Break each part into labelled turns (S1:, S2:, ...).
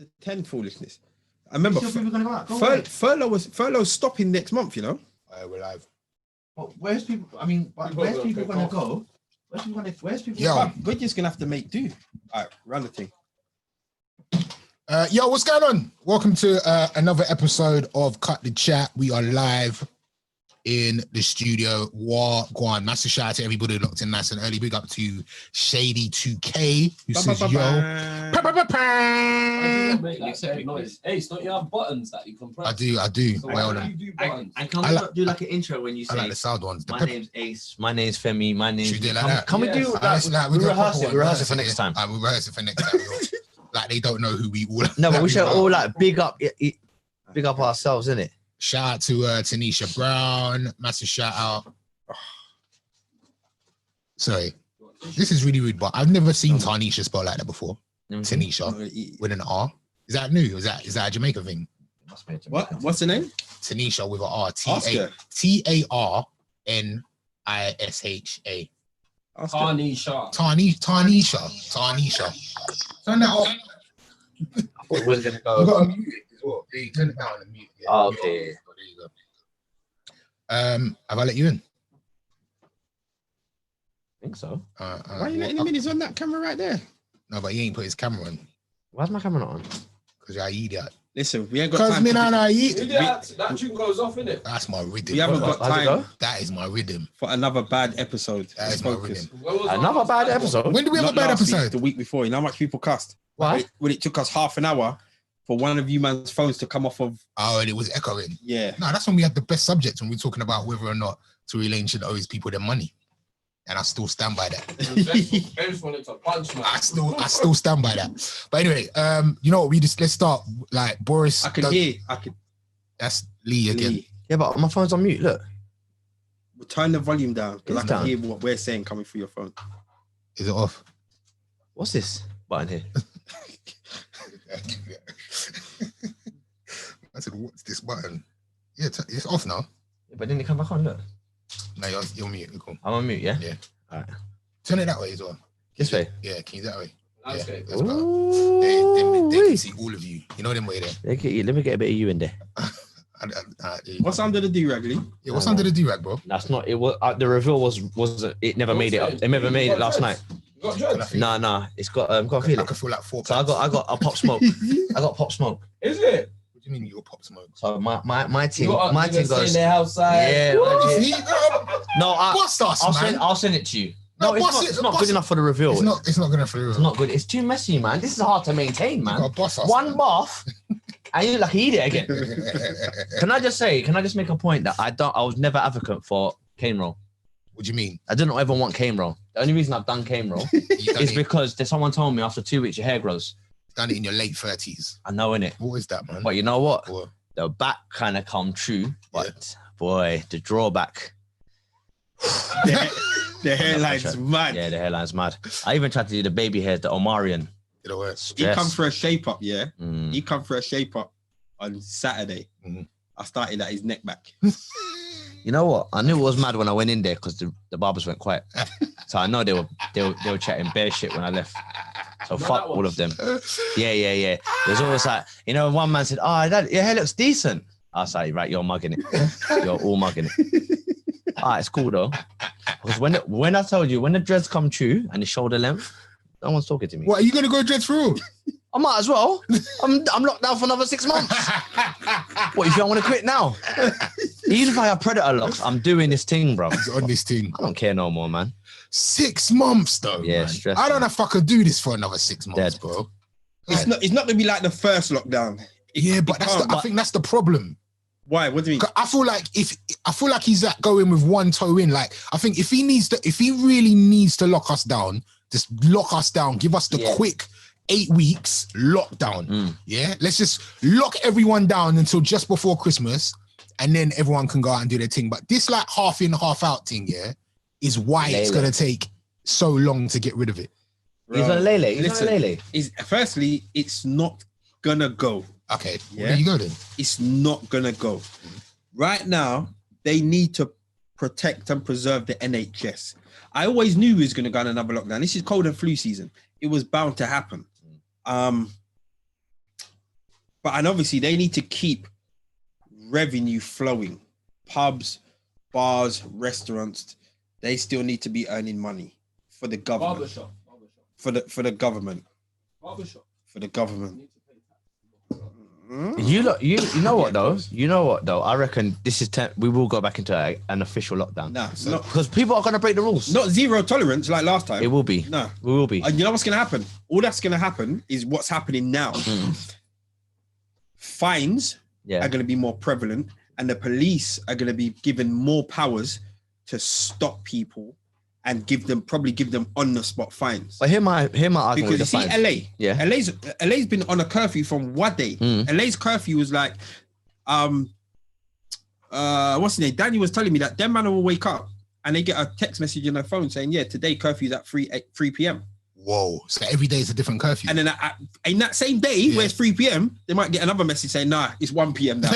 S1: The 10 foolishness. I remember furlough's stopping next month, you know.
S2: We're live.
S3: But where's people? I mean, where's people gonna go? Where's people?
S1: Yo, we're just gonna have to make do. All right, run the thing.
S2: Yo, what's going on? Welcome to another episode of Cut the Chat. We are live in the studio. Guan. Massive shout out to everybody locked in nice and early. Big up to Shady 2K who says yo.
S4: Hey, it's not you have buttons that you can press.
S2: I do.
S4: So
S2: well
S4: why
S2: done.
S4: do you do buttons?
S3: And can we not do like an intro when you
S2: I
S3: say
S2: like the sound ones.
S3: my name's Ace, my name's Femi, my name's...
S2: Should we do it like that?
S3: Can we do that? We rehearse it for next time.
S2: We rehearse it for next time. Like they don't know who we all are.
S3: No, but we should all like big up ourselves, innit?
S2: Shout out to Tanisha Brown. Massive shout out. Sorry. This is really rude, but I've never seen Tanisha spelled like that before. Tanisha with an R. Is that new? Is that a Jamaica thing?
S1: What's the name?
S2: Tanisha with an R.
S1: Tanisha.
S2: Tanisha. Turn that off.
S3: I thought we was gonna
S2: I've
S3: go.
S2: got to mute it as well. Yeah, turn it down and mute it.
S3: Oh, okay.
S2: There you go. Have I let you in?
S3: I think so.
S1: Why are you letting him in? He's on that camera right there.
S2: No, but he ain't put his camera on.
S3: Why's my camera not on?
S2: Because you're idiot.
S1: Listen, we ain't got time.
S4: That tune goes off, innit?
S2: That's my rhythm.
S1: We haven't got time
S2: That is my rhythm.
S1: for another bad episode.
S2: That is my rhythm.
S3: Another bad episode.
S2: When do we have a bad
S1: Last week,
S2: episode?
S1: the week before. You know how much people cussed?
S3: Why?
S1: When it took us half an hour for one of you man's phones to come off of.
S2: Oh, and it was echoing.
S1: Yeah.
S2: No, that's when we had the best subject when we were talking about whether or not Tory Lane should owe his people their money. And I still stand by that.
S4: Ben's wanted to punch, man.
S2: I still stand by that. But anyway, you know what? Let's start. Like Boris.
S1: I can hear.
S2: That's Lee again.
S1: Lee.
S3: Yeah, but my phone's on mute. Look.
S1: We'll turn the volume down because I
S3: It's
S1: can
S3: down.
S1: hear what we're saying coming through your phone.
S2: Is it off?
S3: What's this button here?
S2: I said, what's this button? Yeah, it's off now.
S3: But didn't it come back on? Look.
S2: No, you're mute. You're cool.
S3: I'm on mute. Yeah.
S2: Yeah.
S3: All right.
S2: Turn it that way as well.
S3: This way.
S2: Yeah, can you that way?
S4: That's
S2: Yeah,
S4: good.
S2: that's better.
S3: Ooh,
S2: They can see all of you. You know them way there.
S3: let me get a bit of you in there.
S1: What's under the do-rag, Lee?
S2: Yeah, what's under the do-rag, bro?
S3: That's not. It was the reveal was it never made it up. It never made it last night.
S4: You got dreads?
S3: Nah. It's got got to feel
S2: I
S3: it.
S2: can feel like 4
S3: So I got a pop smoke. I got pop smoke.
S4: Is it?
S2: What do you mean you got pop smoke?
S3: So my team
S4: You got
S3: team goes.
S4: there outside.
S3: Yeah.
S2: See?
S3: No,
S2: Bust us, man.
S3: I'll send it to you.
S2: No,
S3: No, it's not good enough for the reveal.
S2: It's not gonna feel.
S3: It's not good. It's too messy, man. This is hard to maintain,
S2: You
S3: man.
S2: gotta bust us,
S3: One
S2: man.
S3: bath, and you like eat it again. Can I just make a point that I was never advocate for cane roll.
S2: What do you mean?
S3: I didn't ever want cane roll. The only reason I've done cane roll
S2: You done
S3: is
S2: it,
S3: because someone told me after 2 weeks your hair grows.
S2: done it in your late 30s.
S3: I know, innit?
S2: What is that, man?
S3: But you know what?
S2: What?
S3: The back kind of come true, but boy, the drawback.
S1: The hairline's mad.
S3: Yeah, the hairline's mad. I even tried to do the baby hairs, the Omarion.
S2: It work.
S1: He come for a shape up, yeah.
S3: Mm.
S1: He come for a shape up on Saturday.
S2: Mhm.
S1: I started at his neck back.
S3: You know what? I knew it was mad when I went in there because the barbers went quiet. So I know they were chatting bare shit when I left. So
S4: No,
S3: fuck
S4: that
S3: all
S4: was-
S3: of them. Yeah. There's always like, one man said, "Oh, your hair looks decent." I was like, "Right, you're mugging it. You're all mugging it." All right, it's cool though. Because when I told you, when the dreads come true and the shoulder length, no one's talking to me.
S2: What, are you gonna go dreads through?
S3: I might as well. I'm locked down for another 6 months. What, you think I want to quit now? Even if I have predator locks, I'm doing this thing, bro.
S2: He's on this team.
S3: I don't care no more, man.
S2: 6 months though.
S3: Yeah,
S2: man.
S3: stressful.
S2: I don't know if I could do this for another 6 months,
S3: Dead.
S2: bro.
S1: It's not gonna be like the first lockdown.
S2: Yeah, but I think that's the problem.
S1: Why? What do you mean?
S2: 'Cause I feel like he's like going with one toe in. Like I think if he really needs to lock us down, just lock us down. Give us the quick 8 weeks lockdown. Yeah, let's just lock everyone down until just before Christmas, and then everyone can go out and do their thing. But this like half in, half out thing, yeah, is why it's gonna take so long to get rid of it.
S3: He's on Lele.
S1: Listen, firstly, it's not gonna go.
S2: Okay,
S1: Yeah.
S2: well, there you go then.
S1: It's not gonna go. Right now, they need to protect and preserve the NHS. I always knew he was gonna go on another lockdown. This is cold and flu season. It was bound to happen. and obviously they need to keep revenue flowing. Pubs, bars, restaurants, they still need to be earning money for the government.
S4: Barbershop.
S1: For the government.
S4: Barbershop.
S1: For the government.
S4: Need to pay tax.
S3: You know what though? You know what though? I reckon this is we will go back into an official lockdown.
S1: Nah,
S3: Because people are gonna break the rules.
S1: not zero tolerance like last time.
S3: It will be.
S1: No.
S3: We will be.
S1: You know what's going to happen? All that's going to happen is what's happening now. Fines
S3: Yeah.
S1: are going to be more prevalent, and the police are going to be given more powers to stop people and probably give them on the spot fines.
S3: But hear my argument
S1: Because you
S3: with the
S1: see,
S3: fines.
S1: LA,
S3: Yeah.
S1: LA's been on a curfew from what day? LA's curfew was like, what's his name? Danny was telling me that them man will wake up and they get a text message on their phone saying, yeah, today curfew's at 3 p.m.
S2: Whoa. So every day is a different curfew.
S1: And then in that same day where it's 3 p.m., they might get another message saying, nah, it's 1 p.m. now.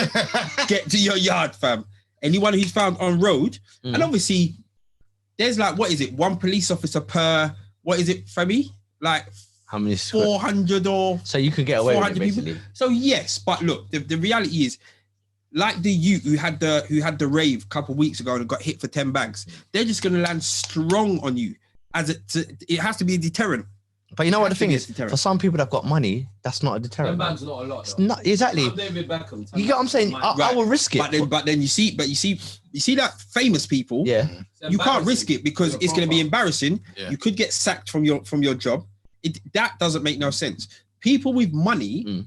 S1: Get to your yard, fam. Anyone who's found on road. And obviously, there's like, what is it? One police officer per, what is it, Femi? Like
S3: How many
S1: 400 or
S3: So you could get away with it,
S1: 400 people.
S3: basically.
S1: So yes, but look, the reality is, like the youth who had the rave a couple of weeks ago and got hit for 10 bags, they're just going to land strong on you. It has to be a deterrent.
S3: But you know what the thing
S1: be a
S3: is?
S1: deterrent.
S3: For some people that've got money, that's not a deterrent.
S4: Ten
S3: man.
S4: bags not a lot.
S3: It's
S4: Though.
S3: not exactly.
S4: I'm David Beckham.
S3: You get what I'm saying? I will risk it.
S1: But then you see that famous people.
S3: Yeah.
S1: You can't risk it because it's going to be embarrassing.
S2: Yeah.
S1: You could get sacked from your job. That doesn't make no sense. People with money,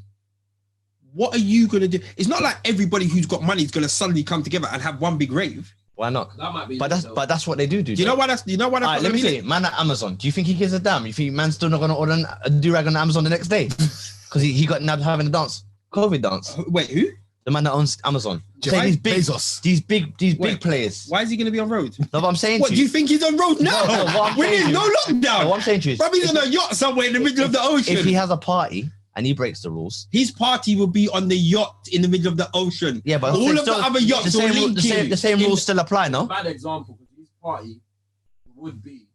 S1: what are you going to do? It's not like everybody who's got money is going to suddenly come together and have one big rave.
S3: Why not?
S4: That might be.
S3: But that's what they do.
S1: Do you know why that's? You know why that's?
S3: Alright, let me say, man at Amazon. Do you think he gives a damn? You think man's still not gonna order a do-rag on Amazon the next day? Because he got nabbed having a dance, COVID dance.
S1: Wait, who?
S3: The man that owns Amazon.
S2: Jeff
S3: Saying
S2: Bezos.
S3: these big
S1: Wait.
S3: players.
S1: Why is he going to be on road?
S3: No, but I'm saying
S1: What
S3: to
S1: do you think he's on road now?
S3: No, what I'm
S1: When
S3: saying
S1: there's no
S3: to
S1: lockdown.
S3: No, what I'm saying to you is,
S1: Bro, he's on a yacht somewhere in the middle of the ocean.
S3: if he has a party and he breaks the rules,
S1: His party will be on the yacht in the middle of the ocean.
S3: yeah, but
S1: all of the other yachts will link
S3: the same
S4: in-
S3: rules still apply, no?
S4: Bad example because his party would be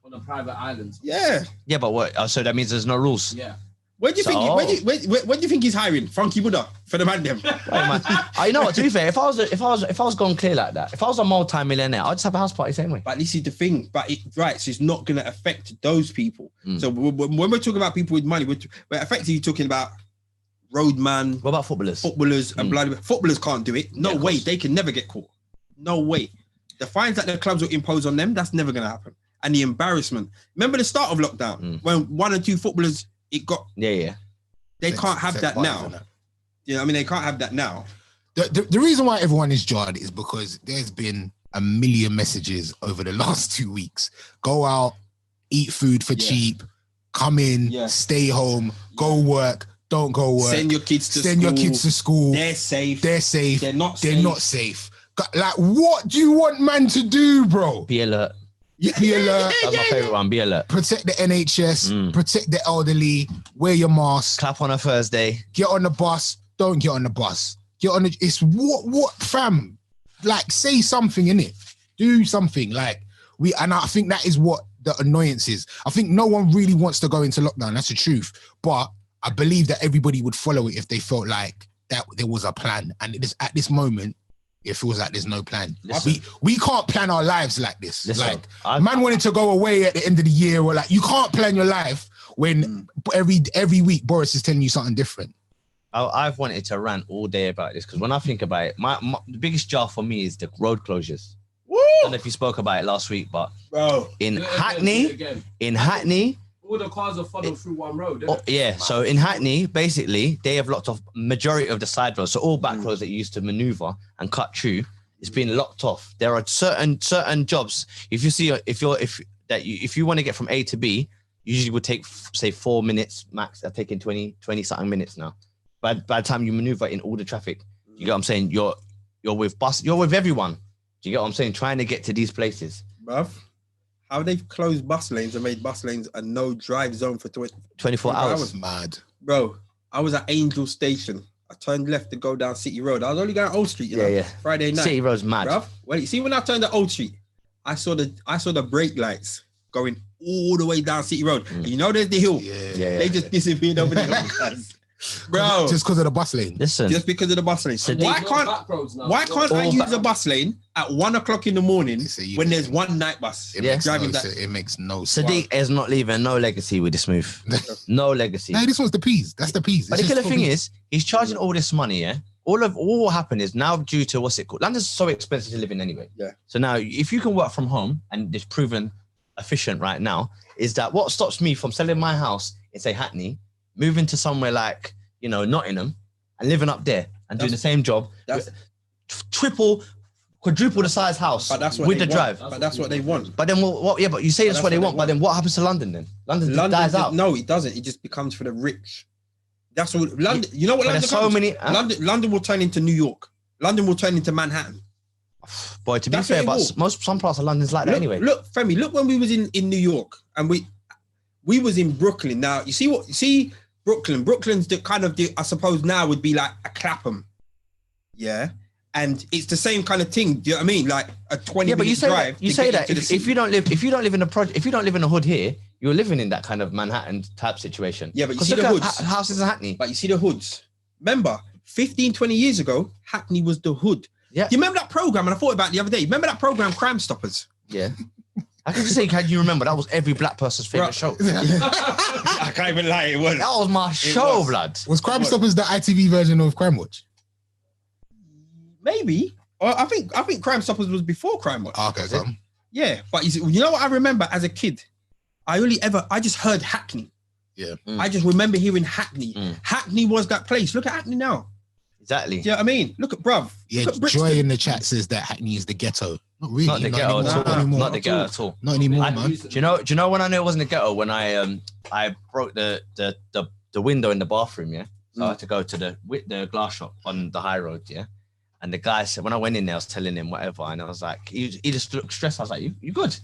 S4: on a private island.
S1: Yeah.
S3: Yeah, but what? So that means there's no rules.
S4: Yeah.
S1: Where do you think?
S3: So-
S1: Where do you think he's hiring? Funky Buddha for the man them.
S3: Right, man. You know what? To be fair, if I was going clear like that, if I was a multi-millionaire, I'd just have a house party same way.
S1: But this is the thing. But so it's not going to affect those people. So when we're talking about people with money, we're effectively talking about roadman,
S3: What about footballers?
S1: footballers, and bloody footballers can't do it. No
S3: Yeah, of
S1: way.
S3: course.
S1: They can never get caught. No way. The fines that the clubs will impose on them, that's never going to happen. And the embarrassment. Remember the start of lockdown when 1 or 2 footballers
S3: Yeah.
S1: they can't have that now.
S2: Isn't it?
S1: You know, what I mean, they can't have that now.
S2: The reason why everyone is jarred is because there's been a million messages over the last 2 weeks. Go out, eat food for cheap, come in, stay home, go work, don't go work.
S1: Send your kids to
S2: Send
S1: school.
S2: your kids to school.
S1: They're safe.
S2: They're safe.
S1: They're not
S2: They're
S1: safe.
S2: not safe. Like, what do you want man to do, bro?
S3: Be alert.
S2: Be alert.
S3: That's my favorite one. Be alert.
S2: Protect the NHS. Protect the elderly. Wear your mask.
S3: Clap on a Thursday.
S2: Get on the bus. Don't get on the bus. Get on the. It's what fam. Like, say something in it. Do something. Like, and I think that is what the annoyance is. I think no one really wants to go into lockdown. That's the truth. But I believe that everybody would follow it if they felt like that there was a plan. And it is at this moment, it feels like there's no plan.
S3: Listen.
S2: We can't plan our lives like this.
S3: Listen,
S2: like, man wanted to go away at the end of the year, or like, you can't plan your life when every week Boris is telling you something different.
S3: I've wanted to rant all day about this because when I think about it, the biggest jar for me is the road closures.
S1: Woo!
S3: I don't know if you spoke about it last week, but
S1: Bro.
S3: in
S4: Do it again,
S3: Hackney,
S4: do it again. All the cars are funneled through one road. Innit?
S3: yeah. So in Hackney, basically, they have locked off majority of the side roads. So all back roads that you used to maneuver and cut through, it's been locked off. There are certain jobs. If you want to get from A to B, usually would take say 4 minutes max. They're taking 20 something minutes now. By the time you maneuver in all the traffic, you get what I'm saying? You're with bus. You're with everyone. Do you get what I'm saying? Trying to get to these places.
S1: Bruv, how they've closed bus lanes and made bus lanes a no drive zone for
S3: 24 hours.
S2: Mad.
S1: Bro, I was at Angel Station. I turned left to go down City Road. I was only going Old Street, you know,
S3: Yeah.
S1: Friday night.
S3: City Road's mad.
S1: Bruv, well, you see when I turned to Old Street, I saw the brake lights going all the way down City Road. You know there's the hill.
S2: Yeah.
S3: Yeah.
S1: They just disappeared over the hill. Bro,
S2: Just because of the bus lane.
S3: Listen,
S1: just because of the bus lane.
S3: So
S1: Why
S4: No
S1: can't
S4: back roads now.
S1: why can't I
S3: All
S1: use
S3: back-
S1: a bus lane at 1 o'clock in the morning
S2: You see, you
S1: when
S2: can-
S1: there's one night bus
S2: It
S3: Yeah.
S2: makes
S1: driving
S2: no
S1: that?
S2: sense. It makes no sense.
S3: Sadiq is not leaving no legacy with this move. No legacy.
S2: No, this was the peas. That's the peas.
S3: But the killer thing is, he's charging all this money, yeah? All what happened is now due to what's it called? London's so expensive to live in anyway.
S1: Yeah.
S3: So now if you can work from home and it's proven efficient right now, is that what stops me from selling my house in say Hackney, moving to somewhere like, you know, Nottingham and living up there and doing the same job,
S1: That's,
S3: triple, quadruple the size house
S1: but that's what
S3: with
S1: they
S3: the
S1: want.
S3: drive.
S1: But that's what they want.
S3: But then what yeah, but you say that's what they want, but then what happens to London then? London dies out.
S1: No, it doesn't. It just becomes for the rich. That's what London. You know what
S3: But
S1: London
S3: there's so
S1: becomes?
S3: many
S1: London will turn into New York. London will turn into Manhattan.
S3: boy, to be
S1: That's
S3: fair,
S1: what
S3: but
S1: it will.
S3: some parts of London's like that
S1: Look,
S3: anyway.
S1: look, Femi, look when we was in New York and we was in Brooklyn. Now you see Brooklyn. Brooklyn's the kind of I suppose now would be like a Clapham, yeah. And it's the same kind of thing. Do you know what I mean? Like a 20
S3: Yeah, but you
S1: minute
S3: say
S1: drive.
S3: that, you
S1: to
S3: say
S1: get
S3: that
S1: into the
S3: if
S1: city.
S3: you don't live in a project, if you don't live in a hood here, you're living in that kind of Manhattan type situation.
S1: Yeah, but you
S3: 'Cause
S1: see
S3: look
S1: the
S3: at
S1: hoods.
S3: houses in Hackney.
S1: But you see the hoods. Remember, 15, 20 years ago, Hackney was the hood.
S3: Yeah.
S1: Do you remember that program? And I thought about it the other day. Remember that program, Crime Stoppers?
S3: Yeah. I can just say, can you remember that was every black person's favorite
S1: Right.
S3: show?
S1: I can't even lie, it was.
S3: That was my show,
S1: was.
S3: blood.
S2: Was Crime Stoppers the ITV version of Crime Watch?
S1: Maybe. Or I think Crime Stoppers was before Crime Watch.
S2: Oh, okay, come.
S1: Yeah, but you know what I remember as a kid? I just heard Hackney.
S2: Yeah.
S3: Mm.
S1: I just remember hearing Hackney.
S3: Mm.
S1: Hackney was that place. Look at Hackney now.
S3: Exactly.
S1: Do you know what I mean? Look at bruv.
S2: Yeah,
S1: Look at Brixton.
S2: Joy in the chat says that Hackney is the ghetto. Not really.
S3: Not the ghetto
S2: anymore,
S3: at all.
S2: Not anymore.
S3: Not the ghetto at all.
S2: Not anymore,
S3: I-
S2: man.
S3: Do you know when I knew it wasn't the ghetto? When I broke the window in the bathroom, yeah. So I had to go to the glass shop on the high road, yeah. And the guy said, when I went in there, I was telling him whatever, and I was like, he just looked stressed. I was like, you good?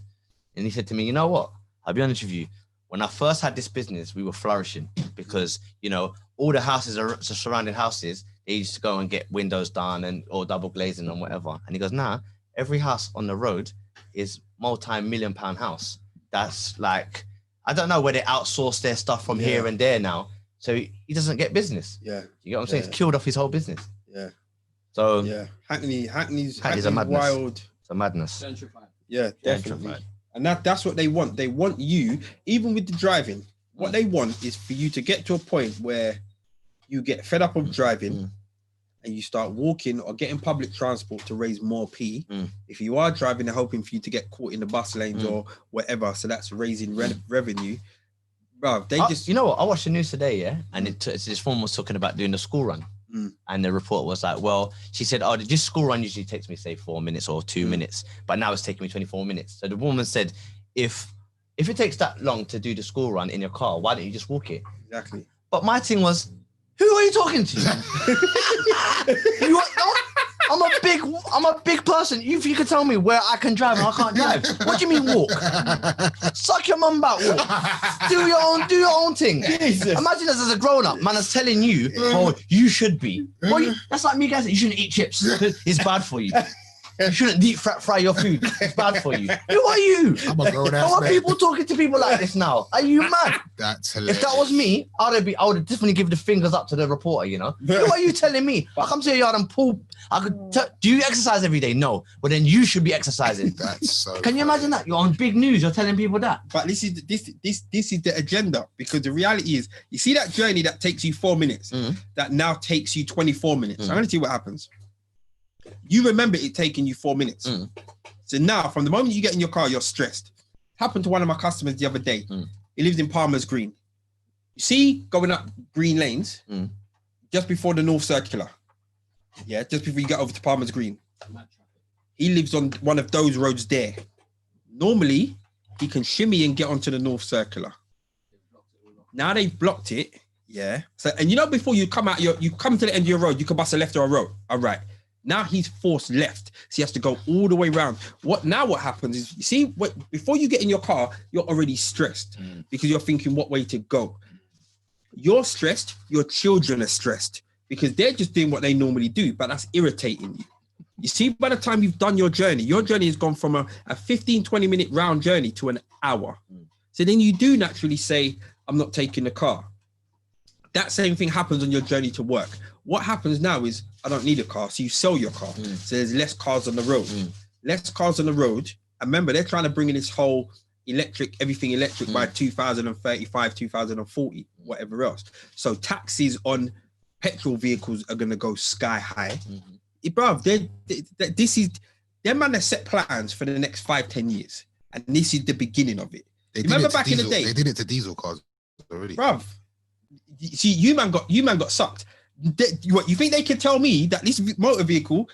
S3: And he said to me, you know what? I'll be honest with you. When I first had this business, we were flourishing because, you know, all the houses are surrounding houses. They used to go and get windows done or double glazing and whatever. And he goes, nah, every house on the road is multi-million-pound house. That's like, I don't know where they outsource their stuff from here and there now. So he doesn't get business.
S1: Yeah.
S3: You get what I'm saying?
S1: Yeah.
S3: It's killed off his whole business.
S1: Yeah.
S3: So
S1: Yeah. Hackney's
S3: a madness.
S1: wild.
S3: it's a madness.
S4: Gentrified.
S1: Yeah, definitely.
S3: Gentrified.
S1: And that's what they want. They want you, even with the driving, what they want is for you to get to a point where you get fed up of driving and you start walking or getting public transport to raise more P. If you are driving, they're hoping for you to get caught in the bus lanes or whatever. So that's raising revenue. Bro, they just...
S3: You know what? I watched the news today, yeah? And this woman was talking about doing the school run. And the report was like, well, she said, oh, this school run usually takes me, say, 4 minutes or 2 minutes. But now it's taking me 24 minutes. So the woman said, if it takes that long to do the school run in your car, why don't you just walk it?
S1: Exactly.
S3: But my thing was, who are you talking to? I'm a big person. If you could tell me where I can drive and I can't drive, what do you mean walk? Suck your mum back, walk. Do your own thing.
S1: Jesus.
S3: Imagine this as a grown up, man is telling you, oh, you should be. Well, that's like me guys, you shouldn't eat chips. It's bad for you. You shouldn't deep fry your food. It's bad for you. Who are you?
S2: I'm a grown ass
S3: How are
S2: man.
S3: people talking to people like this now? Are you mad?
S2: That's hilarious.
S3: If that was me, I would have definitely given the fingers up to the reporter, you know? Who are you telling me? I come to your yard and pull. Do you exercise every day? No. Well, then you should be exercising.
S2: That's so
S3: Can you imagine that? You're on big news. You're telling people that.
S1: But this is the agenda, because the reality is, you see that journey that takes you 4 minutes, that now takes you 24 minutes. I'm going to tell you what happens. You remember it taking you 4 minutes. So now, from the moment you get in your car, you're stressed. Happened to one of my customers the other day. He lives in Palmer's Green. You see, going up Green Lanes, just before the North Circular. Yeah, just before you get over to Palmer's Green. He lives on one of those roads there. Normally, he can shimmy and get onto the North Circular. Now they've blocked it. Yeah. So, and you know, before you come out, you come to the end of your road, you can bust a left or a right. All right. Now he's forced left, so he has to go all the way around. What happens is, you see, before you get in your car, you're already stressed because you're thinking what way to go. You're stressed, your children are stressed because they're just doing what they normally do, but that's irritating you. You see, by the time you've done your journey has gone from a 15, 20 minute round journey to an hour. So then you do naturally say, I'm not taking the car. that same thing happens on your journey to work. What happens now is I don't need a car, so you sell your car. So there's less cars on the road. Less cars on the road. And remember, they're trying to bring in this whole everything electric by 2035, 2040, whatever else. So taxes on petrol vehicles are gonna go sky high. Bruv, their man has set plans for the next 5-10 years, and this is the beginning of it. Remember back in the day,
S2: they did it to diesel cars already.
S1: Bruv, see, you man got sucked. What you think they can tell me that this motor vehicle?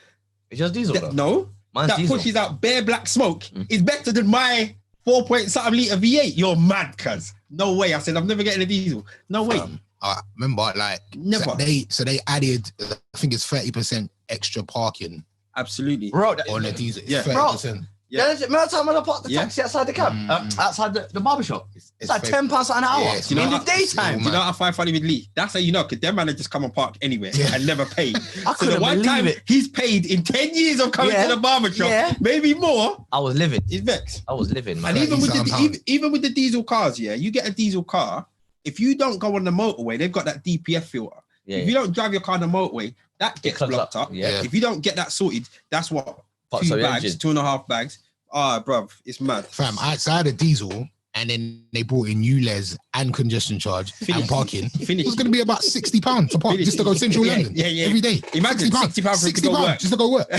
S3: It's just diesel.
S1: No,
S3: Mine's
S1: that
S3: diesel.
S1: pushes out bare black smoke is better than my 4-point-something litre V8. You're mad, cuz. No way. I said I'm never getting a diesel. No way.
S2: I remember, like,
S1: Never.
S2: So they added, I think it's 30% extra parking
S1: Absolutely.
S3: Bro,
S2: on the diesel.
S1: Yeah.
S2: 30%.
S1: Yeah.
S3: remember that time when I parked the taxi outside the cab, outside the barbershop? It's like £10 an hour
S2: Yeah, it's
S3: in
S1: not-
S3: the daytime.
S1: Do you know what I find funny with Lee? That's how you know, because them man just come and park anywhere and never paid.
S3: I
S1: So the
S3: couldn't
S1: one
S3: believe
S1: time
S3: it.
S1: he's paid in 10 years of coming
S3: Yeah.
S1: to the barber shop,
S3: Yeah.
S1: maybe more,
S3: I was living.
S1: he's vexed.
S3: I was living, man.
S1: And even with
S2: £30
S1: even with the diesel cars, yeah, you get a diesel car. If you don't go on the motorway, they've got that DPF filter.
S3: Yeah,
S1: If you don't drive your car on the motorway, that gets
S3: clogs
S1: blocked up.
S3: Yeah.
S1: If you don't get that sorted, that's what
S3: Fucks
S1: 2
S3: up your
S1: bags,
S3: engine.
S1: 2.5 bags. Ah, bruv, it's mad.
S2: Fam, I had a diesel, and then they brought in ULEZ and congestion charge and parking. It
S1: Finish.
S2: was going to be about £60 to park
S1: Finish.
S2: just to go central
S1: Yeah,
S2: London
S1: yeah.
S2: every day.
S1: Imagine £60 for it to go work.
S2: just to go work.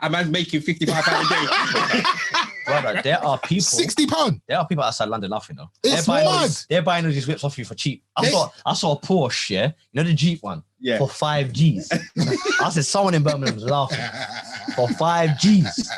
S1: A man's making £55 a day.
S3: Brother, there are people.
S2: £60.
S3: There are people outside London laughing though.
S2: It's
S3: buying all
S2: mad.
S3: these, they're buying all these whips off you for cheap. I
S1: They-
S3: saw a Porsche, yeah, you know the Jeep one,
S1: Yeah.
S3: for 5 G's. I said someone in Birmingham was laughing for 5 G's.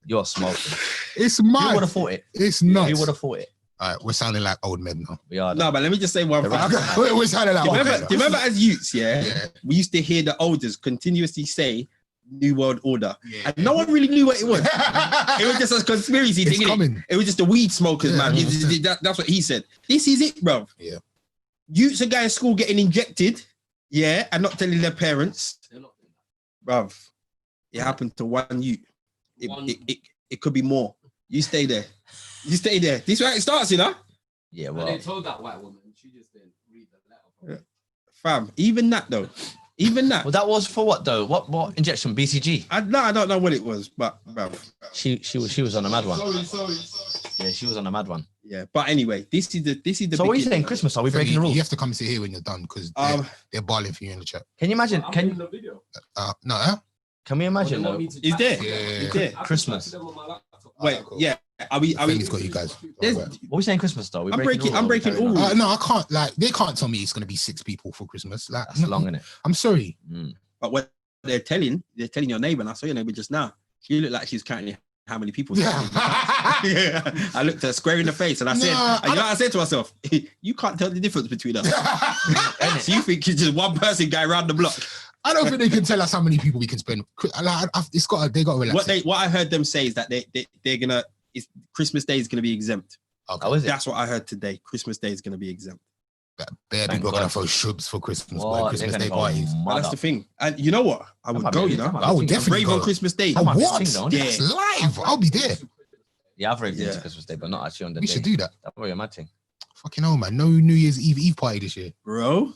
S3: You're smoking.
S2: It's
S3: Who would
S2: mad.
S3: have thought it?
S2: It's
S3: Who
S2: nuts.
S3: would have thought it?
S2: All right, we're sounding like old men now.
S3: We are.
S1: No, but let me just say one thing.
S2: We're sounding like
S1: Do you
S2: old
S1: remember,
S2: men
S1: do you
S2: now.
S1: remember as youths, yeah,
S2: Yeah.
S1: we used to hear the elders continuously say New World Order.
S2: Yeah.
S1: And no one really knew what it was. It was just a conspiracy
S2: It's
S1: thing.
S2: coming.
S1: It was just the weed smokers,
S2: Yeah.
S1: man. That's what he said. This is it, bro.
S2: Yeah.
S1: Youths are going to school getting injected, yeah, and not telling their parents.
S4: They're not doing
S1: Bruv, it happened to one youth.
S4: One-
S1: It could be more. You stay there. You stay there. This is where it starts, you know?
S3: Yeah,
S4: that.
S3: well,
S4: And they told that white woman, she just didn't read the letter.
S1: Fam, even that though. Even that.
S3: well, that was for what though? What injection? BCG.
S1: I don't know what it was, but bruv.
S3: She was on a mad one.
S4: Sorry.
S3: Yeah, she was on a mad one.
S1: Yeah. But anyway, this is the
S3: So what are you
S1: beginning.
S3: saying? Christmas? Are we breaking the
S2: You
S3: rules?
S2: have to come and sit here when you're done because they're barling for you in the chat.
S3: Can you imagine?
S4: I'm in
S3: Can
S4: the video.
S2: No, huh?
S3: can we imagine
S4: They want
S3: though?
S4: me to
S1: Is
S4: chat
S1: there?
S4: to them.
S2: Yeah.
S1: Is there?
S4: I can
S3: Christmas.
S4: chat to them on my laptop.
S1: Wait,
S2: cool.
S1: yeah. Are we
S2: Femi's got you guys.
S1: There's-
S2: Alright.
S3: What are we saying? Christmas though?
S1: I'm breaking all rules.
S2: No, I can't. Like, they can't tell me it's gonna be 6 people for Christmas. Like,
S3: That's
S2: no,
S3: long, isn't it?
S2: I'm sorry.
S1: But what they're telling your neighbor, and I saw your neighbor just now. She looked like she's counting how many people.
S2: Yeah.
S1: Yeah. I looked her square in the face and I said,
S2: Nah,
S1: you know what I said to myself? You can't tell the difference between us. So you think it's just one person going around the block.
S2: I don't think they can tell us how many people we can spend. Like, they got to relax.
S1: What I heard them say is that they're gonna Christmas Day is gonna be exempt.
S2: Okay.
S3: How is it?
S1: That's what I heard today. Christmas Day is gonna be exempt.
S2: Bare
S3: Thank
S2: people are gonna
S3: God.
S2: throw shubs for Christmas,
S3: What?
S2: boy. Christmas
S3: They're
S2: Day
S3: gonna go
S2: parties.
S1: But
S3: mad
S1: that's
S3: up.
S1: the thing. And you know what? I would
S3: might
S1: go,
S3: be-
S1: you know.
S3: that might
S2: I would
S3: be-
S2: definitely
S1: Rave on
S2: go.
S1: Christmas Day.
S3: That might be a
S2: What?
S3: thing, though,
S1: Yeah.
S2: That's live. I'll be there.
S3: Yeah, I've raved into
S1: Yeah.
S3: Christmas Day, but not actually on the
S2: We
S3: day.
S2: should do that.
S3: That'd be a mad thing.
S2: Fucking hell, man. No New Year's Eve party this year.
S1: Bro.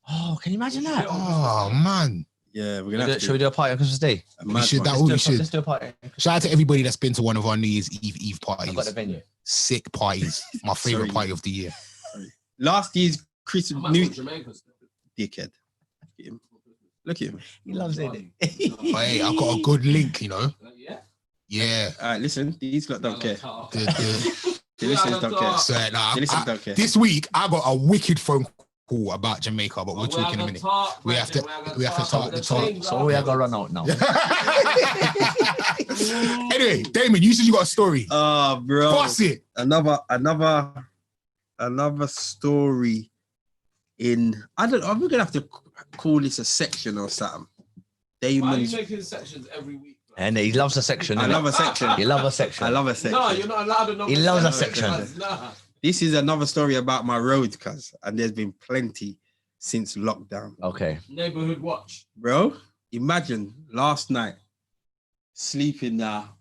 S3: Oh, can you imagine that?
S2: Oh, man.
S1: Yeah, we're gonna have
S3: Should we
S1: to
S3: do a party on Christmas Day?
S2: We should.
S3: Let's
S2: We should.
S3: Let's do a party.
S2: Shout out to everybody that's been to one of our New Year's Eve
S3: I've got the
S2: parties.
S3: venue.
S2: Sick parties. My favorite
S1: Sorry.
S2: party of the year.
S1: Last year's
S4: I
S1: Christmas
S4: might
S1: New
S4: go to Jamaica still.
S1: dickhead. Look at him. Look at him.
S3: He loves it.
S2: But hey, I've got a good link, you know.
S4: Yeah.
S2: Yeah.
S1: All right, listen. These lot don't care.
S2: The-
S1: The listeners don't care.
S2: so, nah,
S1: The listeners don't care.
S2: this week I got a wicked phone call about Jamaica, but we'll talk in a minute. We have to talk the talk.
S3: So we are gonna run out now.
S2: Anyway, Damon, you said you got a story.
S1: Oh, bro.
S2: Boss it.
S1: Another story in I don't know. I'm gonna have to call this a section or something.
S4: Why are you
S1: Damon's.
S4: making sections every week? bro?
S3: And he loves a section.
S1: I
S3: innit?
S1: love a section.
S3: He loves a section.
S1: I love a section.
S4: No, you're not allowed to know.
S3: He
S4: what
S3: loves a
S4: section
S3: section.
S4: is. Nah.
S1: This is another story about my road, cuz, and there's been plenty since lockdown.
S3: Okay.
S4: Neighborhood watch.
S1: Bro, imagine last night sleeping now.